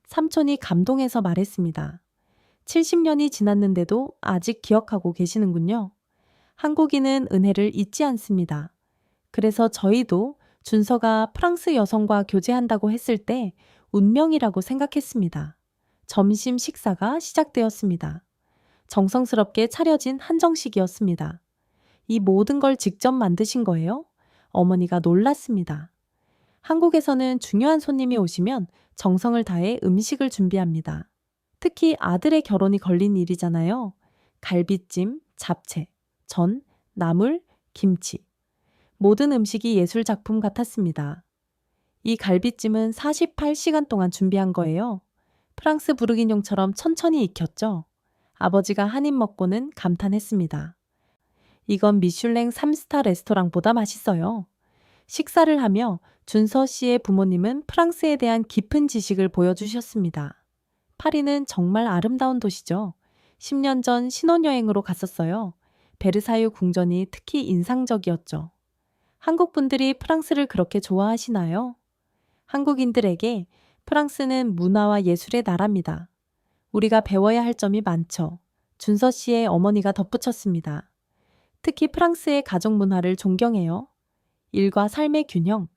삼촌이 감동해서 말했습니다. 70년이 지났는데도 아직 기억하고 계시는군요. 한국인은 은혜를 잊지 않습니다. 그래서 저희도 준서가 프랑스 여성과 교제한다고 했을 때 운명이라고 생각했습니다. 점심 식사가 시작되었습니다. 정성스럽게 차려진 한정식이었습니다. 이 모든 걸 직접 만드신 거예요? 어머니가 놀랐습니다. 한국에서는 중요한 손님이 오시면 정성을 다해 음식을 준비합니다. 특히 아들의 결혼이 걸린 일이잖아요. 갈비찜, 잡채, 전, 나물, 김치. 모든 음식이 예술 작품 같았습니다. 이 갈비찜은 48시간 동안 준비한 거예요. 프랑스 부르기뇽처럼 천천히 익혔죠. 아버지가 한 입 먹고는 감탄했습니다. 이건 미슐랭 3스타 레스토랑보다 맛있어요. 식사를 하며 준서 씨의 부모님은 프랑스에 대한 깊은 지식을 보여주셨습니다. 파리는 정말 아름다운 도시죠. 10년 전 신혼여행으로 갔었어요. 베르사유 궁전이 특히 인상적이었죠. 한국 분들이 프랑스를 그렇게 좋아하시나요? 한국인들에게 프랑스는 문화와 예술의 나라입니다. 우리가 배워야 할 점이 많죠. 준서 씨의 어머니가 덧붙였습니다. 특히 프랑스의 가족 문화를 존경해요. 일과 삶의 균형,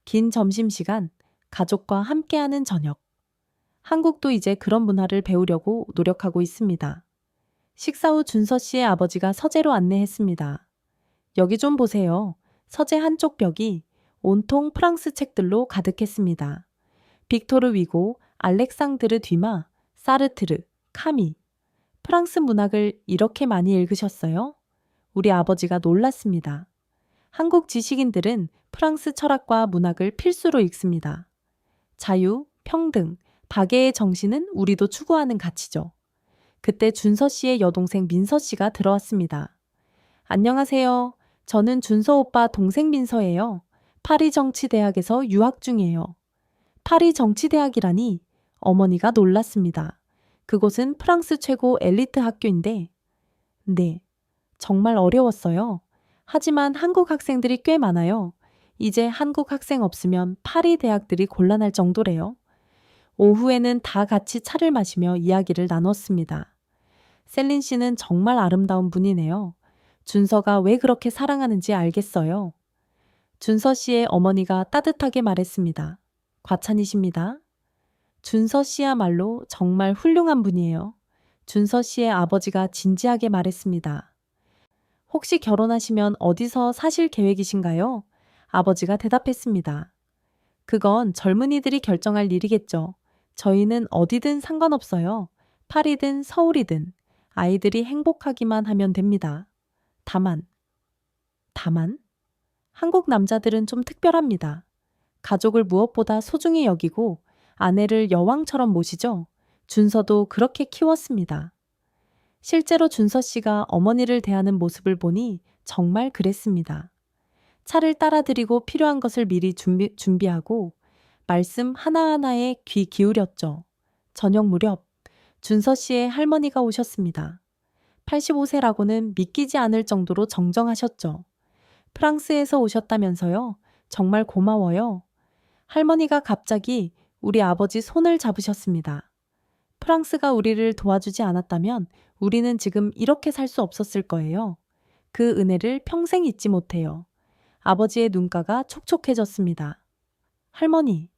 긴 점심시간, 가족과 함께하는 저녁. 한국도 이제 그런 문화를 배우려고 노력하고 있습니다. 식사 후 준서 씨의 아버지가 서재로 안내했습니다. 여기 좀 보세요. 서재 한쪽 벽이 온통 프랑스 책들로 가득했습니다. 빅토르 위고, 알렉상드르 뒤마, 사르트르, 카미. 프랑스 문학을 이렇게 많이 읽으셨어요? 우리 아버지가 놀랐습니다. 한국 지식인들은 프랑스 철학과 문학을 필수로 읽습니다. 자유, 평등, 박애의 정신은 우리도 추구하는 가치죠. 그때 준서 씨의 여동생 민서 씨가 들어왔습니다. 안녕하세요. 저는 준서 오빠 동생 민서예요. 파리 정치대학에서 유학 중이에요. 파리 정치대학이라니 어머니가 놀랐습니다. 그곳은 프랑스 최고 엘리트 학교인데, 네, 정말 어려웠어요. 하지만 한국 학생들이 꽤 많아요. 이제 한국 학생 없으면 파리 대학들이 곤란할 정도래요. 오후에는 다 같이 차를 마시며 이야기를 나눴습니다. 셀린 씨는 정말 아름다운 분이네요. 준서가 왜 그렇게 사랑하는지 알겠어요. 준서 씨의 어머니가 따뜻하게 말했습니다. 과찬이십니다. 준서 씨야말로 정말 훌륭한 분이에요. 준서 씨의 아버지가 진지하게 말했습니다. 혹시 결혼하시면 어디서 사실 계획이신가요? 아버지가 대답했습니다. 그건 젊은이들이 결정할 일이겠죠. 저희는 어디든 상관없어요. 파리든 서울이든 아이들이 행복하기만 하면 됩니다. 다만 한국 남자들은 좀 특별합니다. 가족을 무엇보다 소중히 여기고 아내를 여왕처럼 모시죠. 준서도 그렇게 키웠습니다. 실제로 준서 씨가 어머니를 대하는 모습을 보니 정말 그랬습니다. 차를 따라드리고 필요한 것을 미리 준비하고 말씀 하나하나에 귀 기울였죠. 저녁 무렵 준서 씨의 할머니가 오셨습니다. 85세라고는 믿기지 않을 정도로 정정하셨죠. 프랑스에서 오셨다면서요? 정말 고마워요. 할머니가 갑자기 우리 아버지 손을 잡으셨습니다. 프랑스가 우리를 도와주지 않았다면 우리는 지금 이렇게 살 수 없었을 거예요. 그 은혜를 평생 잊지 못해요. 아버지의 눈가가 촉촉해졌습니다. 할머니,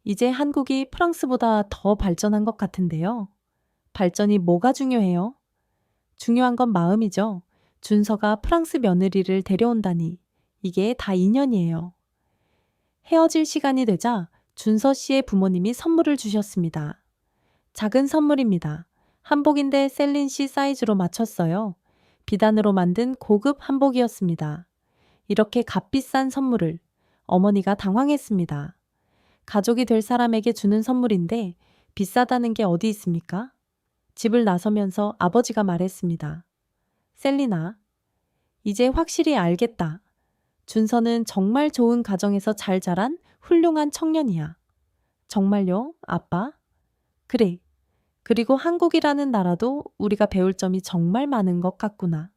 이제 한국이 프랑스보다 더 발전한 것 같은데요. 발전이 뭐가 중요해요? 중요한 건 마음이죠. 준서가 프랑스 며느리를 데려온다니. 이게 다 인연이에요. 헤어질 시간이 되자 준서 씨의 부모님이 선물을 주셨습니다. 작은 선물입니다. 한복인데 셀린 씨 사이즈로 맞췄어요. 비단으로 만든 고급 한복이었습니다. 이렇게 값비싼 선물을 어머니가 당황했습니다. 가족이 될 사람에게 주는 선물인데 비싸다는 게 어디 있습니까? 집을 나서면서 아버지가 말했습니다. 셀리나, 이제 확실히 알겠다. 준서는 정말 좋은 가정에서 잘 자란 훌륭한 청년이야. 정말요, 아빠? 그래. 그리고 한국이라는 나라도 우리가 배울 점이 정말 많은 것 같구나.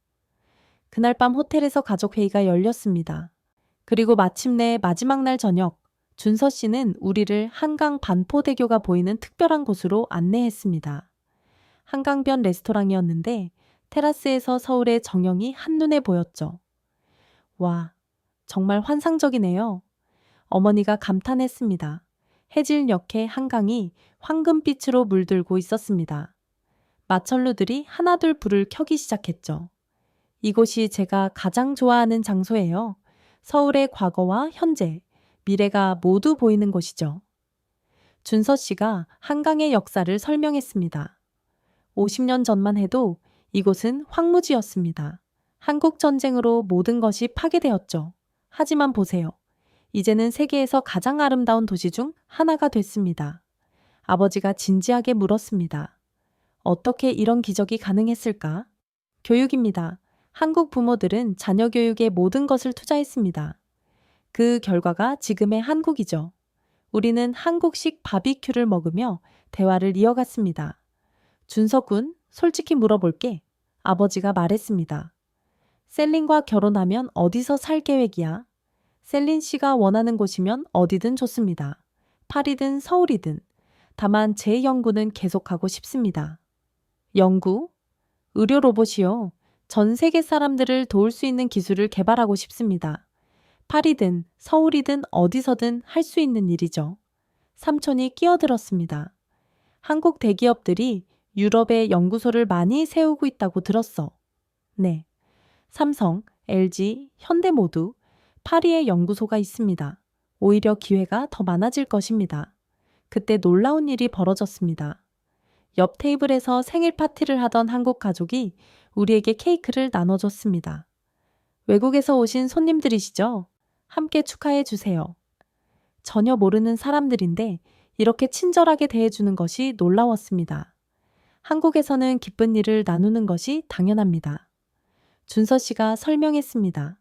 그날 밤 호텔에서 가족회의가 열렸습니다. 그리고 마침내 마지막 날 저녁, 준서 씨는 우리를 한강 반포대교가 보이는 특별한 곳으로 안내했습니다. 한강변 레스토랑이었는데 테라스에서 서울의 정영이 한눈에 보였죠. 와, 정말 환상적이네요. 어머니가 감탄했습니다. 해질녘에 한강이 황금빛으로 물들고 있었습니다. 마천루들이 하나둘 불을 켜기 시작했죠. 이곳이 제가 가장 좋아하는 장소예요. 서울의 과거와 현재, 미래가 모두 보이는 곳이죠. 준서 씨가 한강의 역사를 설명했습니다. 50년 전만 해도 이곳은 황무지였습니다. 한국 전쟁으로 모든 것이 파괴되었죠. 하지만 보세요. 이제는 세계에서 가장 아름다운 도시 중 하나가 됐습니다. 아버지가 진지하게 물었습니다. 어떻게 이런 기적이 가능했을까? 교육입니다. 한국 부모들은 자녀 교육에 모든 것을 투자했습니다. 그 결과가 지금의 한국이죠. 우리는 한국식 바비큐를 먹으며 대화를 이어갔습니다. 준석군, 솔직히 물어볼게. 아버지가 말했습니다. 셀린과 결혼하면 어디서 살 계획이야? 셀린 씨가 원하는 곳이면 어디든 좋습니다. 파리든 서울이든. 다만 제 연구는 계속하고 싶습니다. 연구? 의료 로봇이요. 전 세계 사람들을 도울 수 있는 기술을 개발하고 싶습니다. 파리든 서울이든 어디서든 할 수 있는 일이죠. 삼촌이 끼어들었습니다. 한국 대기업들이 유럽에 연구소를 많이 세우고 있다고 들었어. 네. 삼성, LG, 현대 모두 파리에 연구소가 있습니다. 오히려 기회가 더 많아질 것입니다. 그때 놀라운 일이 벌어졌습니다. 옆 테이블에서 생일 파티를 하던 한국 가족이 우리에게 케이크를 나눠줬습니다. 외국에서 오신 손님들이시죠? 함께 축하해 주세요. 전혀 모르는 사람들인데 이렇게 친절하게 대해주는 것이 놀라웠습니다. 한국에서는 기쁜 일을 나누는 것이 당연합니다. 준서 씨가 설명했습니다.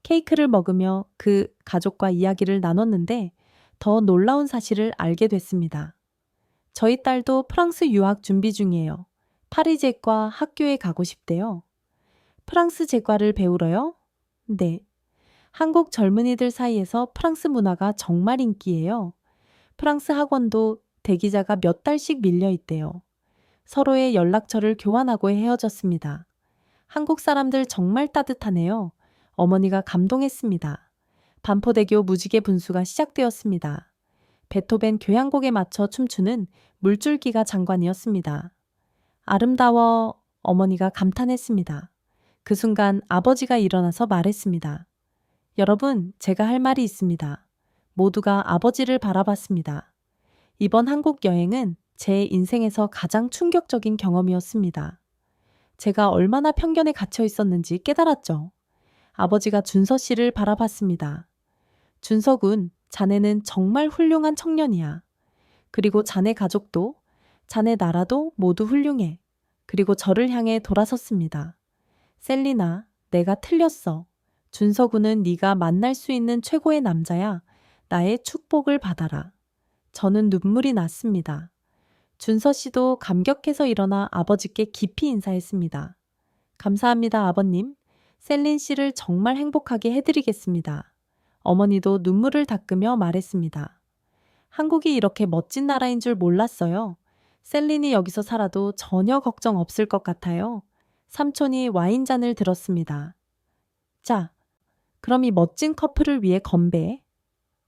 케이크를 먹으며 그 가족과 이야기를 나눴는데 더 놀라운 사실을 알게 됐습니다. 저희 딸도 프랑스 유학 준비 중이에요. 파리 제과 학교에 가고 싶대요. 프랑스 제과를 배우러요? 네. 한국 젊은이들 사이에서 프랑스 문화가 정말 인기예요. 프랑스 학원도 대기자가 몇 달씩 밀려 있대요. 서로의 연락처를 교환하고 헤어졌습니다. 한국 사람들 정말 따뜻하네요. 어머니가 감동했습니다. 반포대교 무지개 분수가 시작되었습니다. 베토벤 교향곡에 맞춰 춤추는 물줄기가 장관이었습니다. 아름다워, 어머니가 감탄했습니다. 그 순간 아버지가 일어나서 말했습니다. 여러분, 제가 할 말이 있습니다. 모두가 아버지를 바라봤습니다. 이번 한국 여행은 제 인생에서 가장 충격적인 경험이었습니다. 제가 얼마나 편견에 갇혀 있었는지 깨달았죠. 아버지가 준서 씨를 바라봤습니다. 준서군, 자네는 정말 훌륭한 청년이야. 그리고 자네 가족도, 자네 나라도 모두 훌륭해. 그리고 저를 향해 돌아섰습니다. 셀리나, 내가 틀렸어. 준서군은 네가 만날 수 있는 최고의 남자야. 나의 축복을 받아라. 저는 눈물이 났습니다. 준서 씨도 감격해서 일어나 아버지께 깊이 인사했습니다. 감사합니다, 아버님. 셀린 씨를 정말 행복하게 해드리겠습니다. 어머니도 눈물을 닦으며 말했습니다. 한국이 이렇게 멋진 나라인 줄 몰랐어요. 셀린이 여기서 살아도 전혀 걱정 없을 것 같아요. 삼촌이 와인잔을 들었습니다. 자, 그럼 이 멋진 커플을 위해 건배.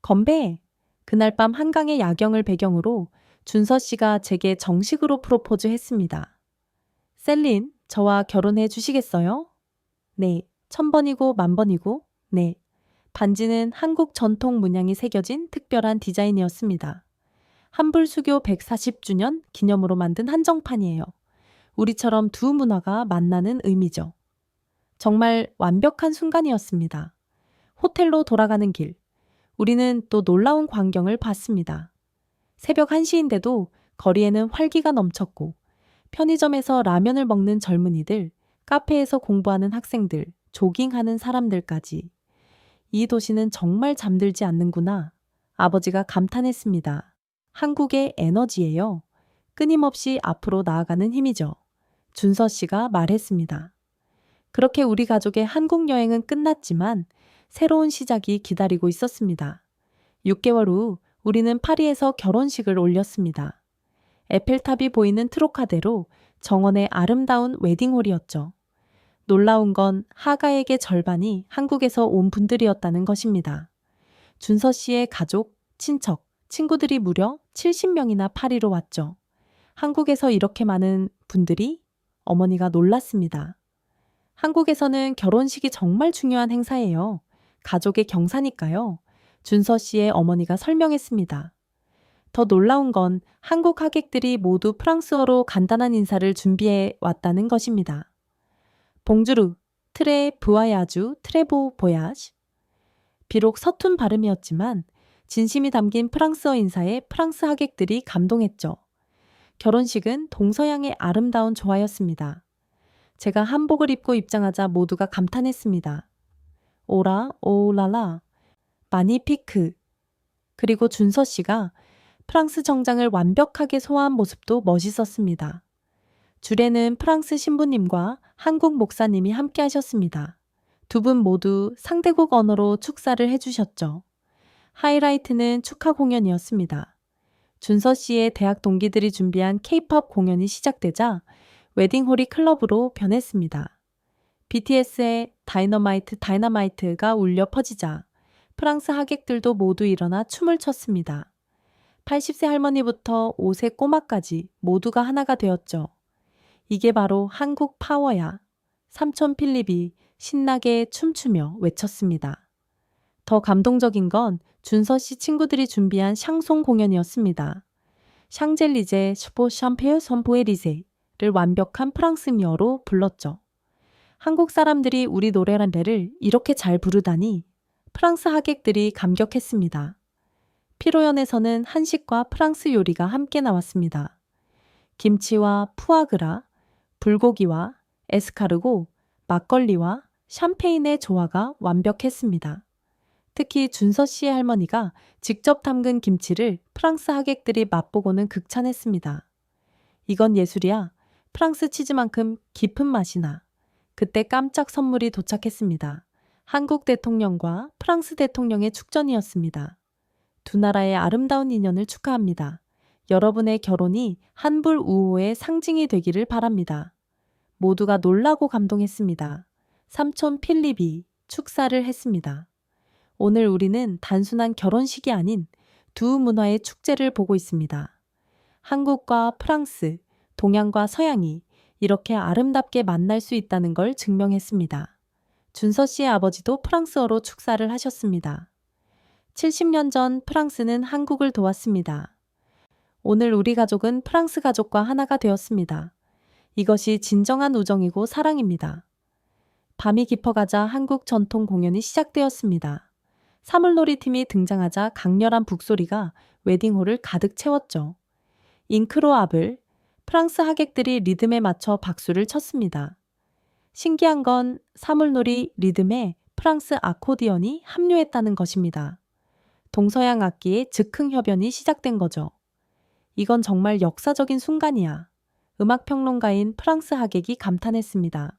건배! 그날 밤 한강의 야경을 배경으로 준서 씨가 제게 정식으로 프로포즈 했습니다. 셀린, 저와 결혼해 주시겠어요? 네. 1000번이고 만번이고, 네. 반지는 한국 전통 문양이 새겨진 특별한 디자인이었습니다. 한불수교 140주년 기념으로 만든 한정판이에요. 우리처럼 두 문화가 만나는 의미죠. 정말 완벽한 순간이었습니다. 호텔로 돌아가는 길, 우리는 또 놀라운 광경을 봤습니다. 새벽 1시인데도 거리에는 활기가 넘쳤고, 편의점에서 라면을 먹는 젊은이들, 카페에서 공부하는 학생들, 조깅하는 사람들까지. 이 도시는 정말 잠들지 않는구나. 아버지가 감탄했습니다. 한국의 에너지예요. 끊임없이 앞으로 나아가는 힘이죠. 준서 씨가 말했습니다. 그렇게 우리 가족의 한국 여행은 끝났지만 새로운 시작이 기다리고 있었습니다. 6개월 후 우리는 파리에서 결혼식을 올렸습니다. 에펠탑이 보이는 트로카데로 정원의 아름다운 웨딩홀이었죠. 놀라운 건 하가에게 절반이 한국에서 온 분들이었다는 것입니다. 준서 씨의 가족, 친척, 친구들이 무려 70명이나 파리로 왔죠. 한국에서 이렇게 많은 분들이? 어머니가 놀랐습니다. 한국에서는 결혼식이 정말 중요한 행사예요. 가족의 경사니까요. 준서 씨의 어머니가 설명했습니다. 더 놀라운 건 한국 하객들이 모두 프랑스어로 간단한 인사를 준비해 왔다는 것입니다. 봉주르, 트레 부아야주, 트레보 보야지. 비록 서툰 발음이었지만 진심이 담긴 프랑스어 인사에 프랑스 하객들이 감동했죠. 결혼식은 동서양의 아름다운 조화였습니다. 제가 한복을 입고 입장하자 모두가 감탄했습니다. 오라, 오라라, 마니피크. 그리고 준서 씨가 프랑스 정장을 완벽하게 소화한 모습도 멋있었습니다. 줄에는 프랑스 신부님과 한국 목사님이 함께 하셨습니다. 두 분 모두 상대국 언어로 축사를 해주셨죠. 하이라이트는 축하 공연이었습니다. 준서 씨의 대학 동기들이 준비한 K-팝 공연이 시작되자 웨딩홀이 클럽으로 변했습니다. BTS의 다이너마이트가 울려 퍼지자 프랑스 하객들도 모두 일어나 춤을 췄습니다. 80세 할머니부터 5세 꼬마까지 모두가 하나가 되었죠. 이게 바로 한국 파워야. 삼촌 필립이 신나게 춤추며 외쳤습니다. 더 감동적인 건 준서 씨 친구들이 준비한 샹송 공연이었습니다. 샹젤리제 슈포 샴페어 선포에리제를 완벽한 프랑스어로 불렀죠. 한국 사람들이 우리 노래를 이렇게 잘 부르다니 프랑스 하객들이 감격했습니다. 피로연에서는 한식과 프랑스 요리가 함께 나왔습니다. 김치와 푸아그라, 불고기와 에스카르고, 막걸리와 샴페인의 조화가 완벽했습니다. 특히 준서 씨의 할머니가 직접 담근 김치를 프랑스 하객들이 맛보고는 극찬했습니다. 이건 예술이야. 프랑스 치즈만큼 깊은 맛이 나. 그때 깜짝 선물이 도착했습니다. 한국 대통령과 프랑스 대통령의 축전이었습니다. 두 나라의 아름다운 인연을 축하합니다. 여러분의 결혼이 한불 우호의 상징이 되기를 바랍니다. 모두가 놀라고 감동했습니다. 삼촌 필립이 축사를 했습니다. 오늘 우리는 단순한 결혼식이 아닌 두 문화의 축제를 보고 있습니다. 한국과 프랑스, 동양과 서양이 이렇게 아름답게 만날 수 있다는 걸 증명했습니다. 준서 씨의 아버지도 프랑스어로 축사를 하셨습니다. 70년 전 프랑스는 한국을 도왔습니다. 오늘 우리 가족은 프랑스 가족과 하나가 되었습니다. 이것이 진정한 우정이고 사랑입니다. 밤이 깊어가자 한국 전통 공연이 시작되었습니다. 사물놀이 팀이 등장하자 강렬한 북소리가 웨딩홀을 가득 채웠죠. 잉크로압을 프랑스 하객들이 리듬에 맞춰 박수를 쳤습니다. 신기한 건 사물놀이 리듬에 프랑스 아코디언이 합류했다는 것입니다. 동서양 악기의 즉흥협연이 시작된 거죠. 이건 정말 역사적인 순간이야. 음악평론가인 프랑스 하객이 감탄했습니다.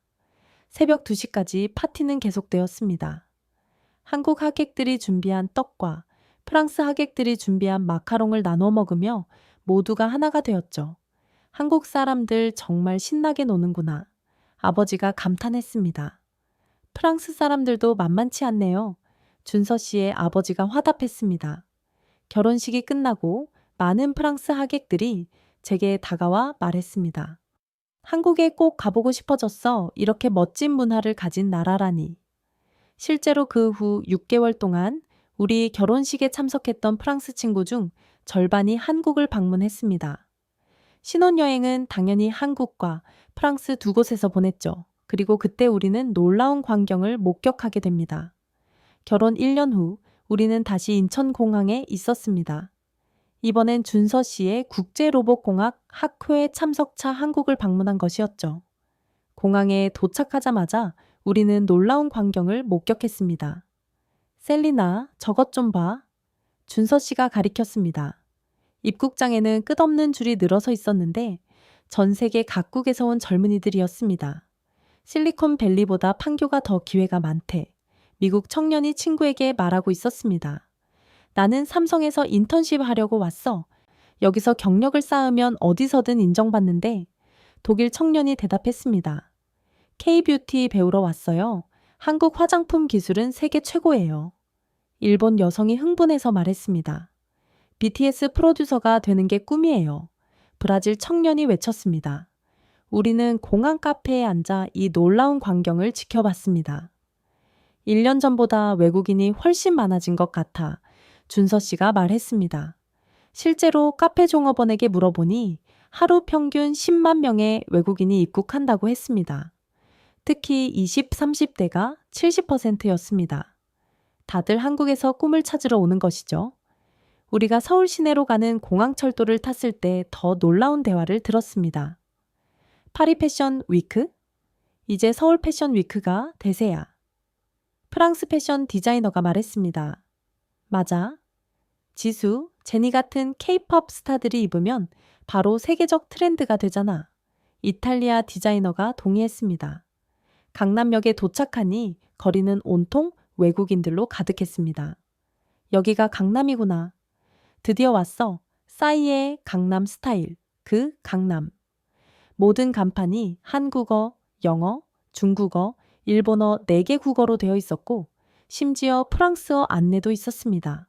새벽 2시까지 파티는 계속되었습니다. 한국 하객들이 준비한 떡과 프랑스 하객들이 준비한 마카롱을 나눠 먹으며 모두가 하나가 되었죠. 한국 사람들 정말 신나게 노는구나. 아버지가 감탄했습니다. 프랑스 사람들도 만만치 않네요. 준서 씨의 아버지가 화답했습니다. 결혼식이 끝나고 많은 프랑스 하객들이 제게 다가와 말했습니다. 한국에 꼭 가보고 싶어졌어. 이렇게 멋진 문화를 가진 나라라니. 실제로 그 후 6개월 동안 우리 결혼식에 참석했던 프랑스 친구 중 절반이 한국을 방문했습니다. 신혼여행은 당연히 한국과 프랑스 두 곳에서 보냈죠. 그리고 그때 우리는 놀라운 광경을 목격하게 됩니다. 결혼 1년 후 우리는 다시 인천공항에 있었습니다. 이번엔 준서 씨의 국제로봇공학 학회 참석차 한국을 방문한 것이었죠. 공항에 도착하자마자 우리는 놀라운 광경을 목격했습니다. 셀리나, 저것 좀 봐. 준서 씨가 가리켰습니다. 입국장에는 끝없는 줄이 늘어서 있었는데 전 세계 각국에서 온 젊은이들이었습니다. 실리콘밸리보다 판교가 더 기회가 많대. 미국 청년이 친구에게 말하고 있었습니다. 나는 삼성에서 인턴십 하려고 왔어. 여기서 경력을 쌓으면 어디서든 인정받는데 독일 청년이 대답했습니다. K-뷰티 배우러 왔어요. 한국 화장품 기술은 세계 최고예요. 일본 여성이 흥분해서 말했습니다. BTS 프로듀서가 되는 게 꿈이에요. 브라질 청년이 외쳤습니다. 우리는 공항 카페에 앉아 이 놀라운 광경을 지켜봤습니다. 1년 전보다 외국인이 훨씬 많아진 것 같아 준서 씨가 말했습니다. 실제로 카페 종업원에게 물어보니 하루 평균 10만 명의 외국인이 입국한다고 했습니다. 특히 20, 30대가 70%였습니다. 다들 한국에서 꿈을 찾으러 오는 것이죠. 우리가 서울 시내로 가는 공항철도를 탔을 때 더 놀라운 대화를 들었습니다. 파리 패션 위크? 이제 서울 패션 위크가 대세야. 프랑스 패션 디자이너가 말했습니다. 맞아. 지수, 제니 같은 K-팝 스타들이 입으면 바로 세계적 트렌드가 되잖아. 이탈리아 디자이너가 동의했습니다. 강남역에 도착하니 거리는 온통 외국인들로 가득했습니다. 여기가 강남이구나. 드디어 왔어. 싸이의 강남 스타일. 그 강남. 모든 간판이 한국어, 영어, 중국어, 일본어 4개 국어로 되어 있었고 심지어 프랑스어 안내도 있었습니다.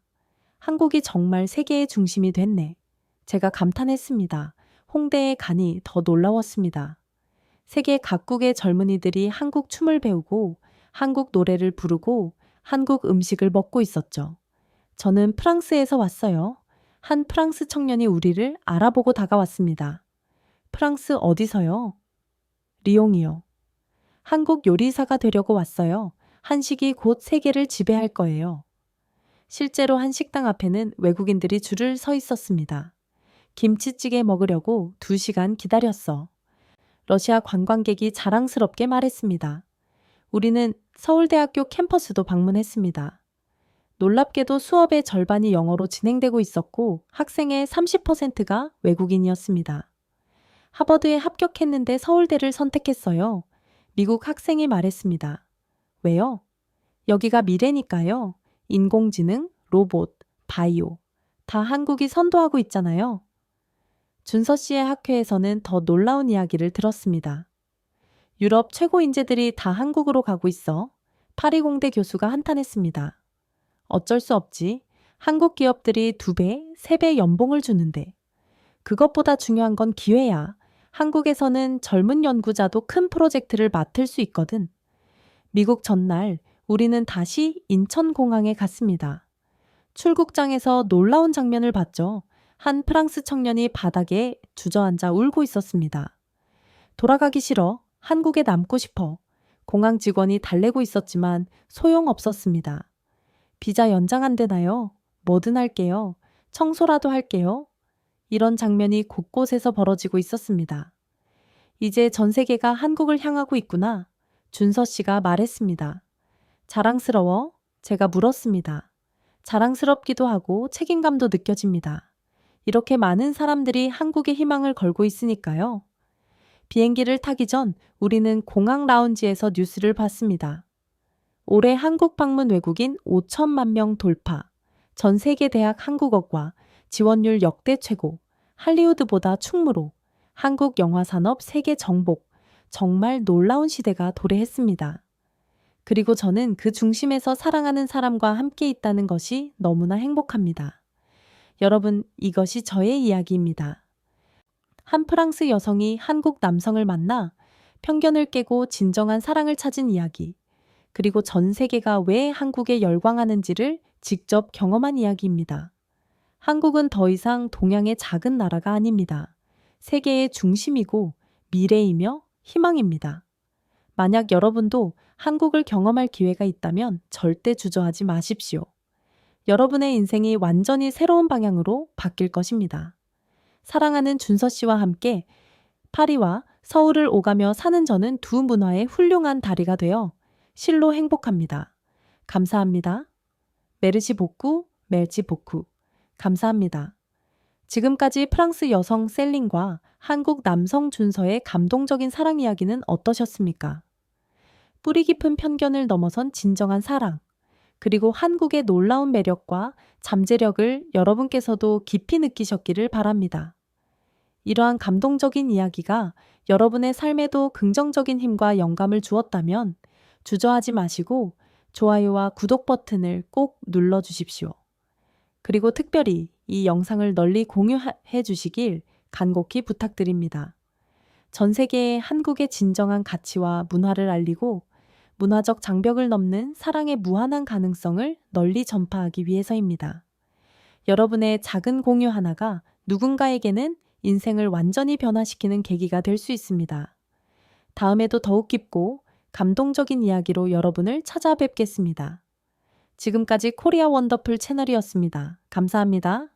한국이 정말 세계의 중심이 됐네. 제가 감탄했습니다. 홍대에 가니 더 놀라웠습니다. 세계 각국의 젊은이들이 한국 춤을 배우고 한국 노래를 부르고 한국 음식을 먹고 있었죠. 저는 프랑스에서 왔어요. 한 프랑스 청년이 우리를 알아보고 다가왔습니다. 프랑스 어디서요? 리옹이요. 한국 요리사가 되려고 왔어요. 한식이 곧 세계를 지배할 거예요. 실제로 한 식당 앞에는 외국인들이 줄을 서 있었습니다. 김치찌개 먹으려고 2시간 기다렸어. 러시아 관광객이 자랑스럽게 말했습니다. 우리는 서울대학교 캠퍼스도 방문했습니다. 놀랍게도 수업의 절반이 영어로 진행되고 있었고 학생의 30%가 외국인이었습니다. 하버드에 합격했는데 서울대를 선택했어요. 미국 학생이 말했습니다. 왜요? 여기가 미래니까요. 인공지능, 로봇, 바이오 다 한국이 선도하고 있잖아요. 준서 씨의 학회에서는 더 놀라운 이야기를 들었습니다. 유럽 최고 인재들이 다 한국으로 가고 있어. 파리공대 교수가 한탄했습니다. 어쩔 수 없지. 한국 기업들이 2배, 3배 연봉을 주는데. 그것보다 중요한 건 기회야. 한국에서는 젊은 연구자도 큰 프로젝트를 맡을 수 있거든. 미국 전날 우리는 다시 인천공항에 갔습니다. 출국장에서 놀라운 장면을 봤죠. 한 프랑스 청년이 바닥에 주저앉아 울고 있었습니다. 돌아가기 싫어. 한국에 남고 싶어. 공항 직원이 달래고 있었지만 소용없었습니다. 비자 연장 안 되나요? 뭐든 할게요. 청소라도 할게요. 이런 장면이 곳곳에서 벌어지고 있었습니다. 이제 전 세계가 한국을 향하고 있구나. 준서 씨가 말했습니다. 자랑스러워? 제가 물었습니다. 자랑스럽기도 하고 책임감도 느껴집니다. 이렇게 많은 사람들이 한국에 희망을 걸고 있으니까요. 비행기를 타기 전 우리는 공항 라운지에서 뉴스를 봤습니다. 올해 한국 방문 외국인 5천만 명 돌파, 전 세계 대학 한국어과 지원율 역대 최고, 할리우드보다 충무로, 한국 영화 산업 세계 정복, 정말 놀라운 시대가 도래했습니다. 그리고 저는 그 중심에서 사랑하는 사람과 함께 있다는 것이 너무나 행복합니다. 여러분, 이것이 저의 이야기입니다. 한 프랑스 여성이 한국 남성을 만나 편견을 깨고 진정한 사랑을 찾은 이야기, 그리고 전 세계가 왜 한국에 열광하는지를 직접 경험한 이야기입니다. 한국은 더 이상 동양의 작은 나라가 아닙니다. 세계의 중심이고 미래이며 희망입니다. 만약 여러분도 한국을 경험할 기회가 있다면 절대 주저하지 마십시오. 여러분의 인생이 완전히 새로운 방향으로 바뀔 것입니다. 사랑하는 준서 씨와 함께 파리와 서울을 오가며 사는 저는 두 문화의 훌륭한 다리가 되어 실로 행복합니다. 감사합니다. 메르시 복구, 멜치 복구. 감사합니다. 지금까지 프랑스 여성 셀린과 한국 남성 준서의 감동적인 사랑 이야기는 어떠셨습니까? 뿌리 깊은 편견을 넘어선 진정한 사랑, 그리고 한국의 놀라운 매력과 잠재력을 여러분께서도 깊이 느끼셨기를 바랍니다. 이러한 감동적인 이야기가 여러분의 삶에도 긍정적인 힘과 영감을 주었다면 주저하지 마시고 좋아요와 구독 버튼을 꼭 눌러주십시오. 그리고 특별히 이 영상을 널리 공유해 주시길 간곡히 부탁드립니다. 전 세계에 한국의 진정한 가치와 문화를 알리고 문화적 장벽을 넘는 사랑의 무한한 가능성을 널리 전파하기 위해서입니다. 여러분의 작은 공유 하나가 누군가에게는 인생을 완전히 변화시키는 계기가 될 수 있습니다. 다음에도 더욱 깊고 감동적인 이야기로 여러분을 찾아뵙겠습니다. 지금까지 코리아 원더풀 채널이었습니다. 감사합니다.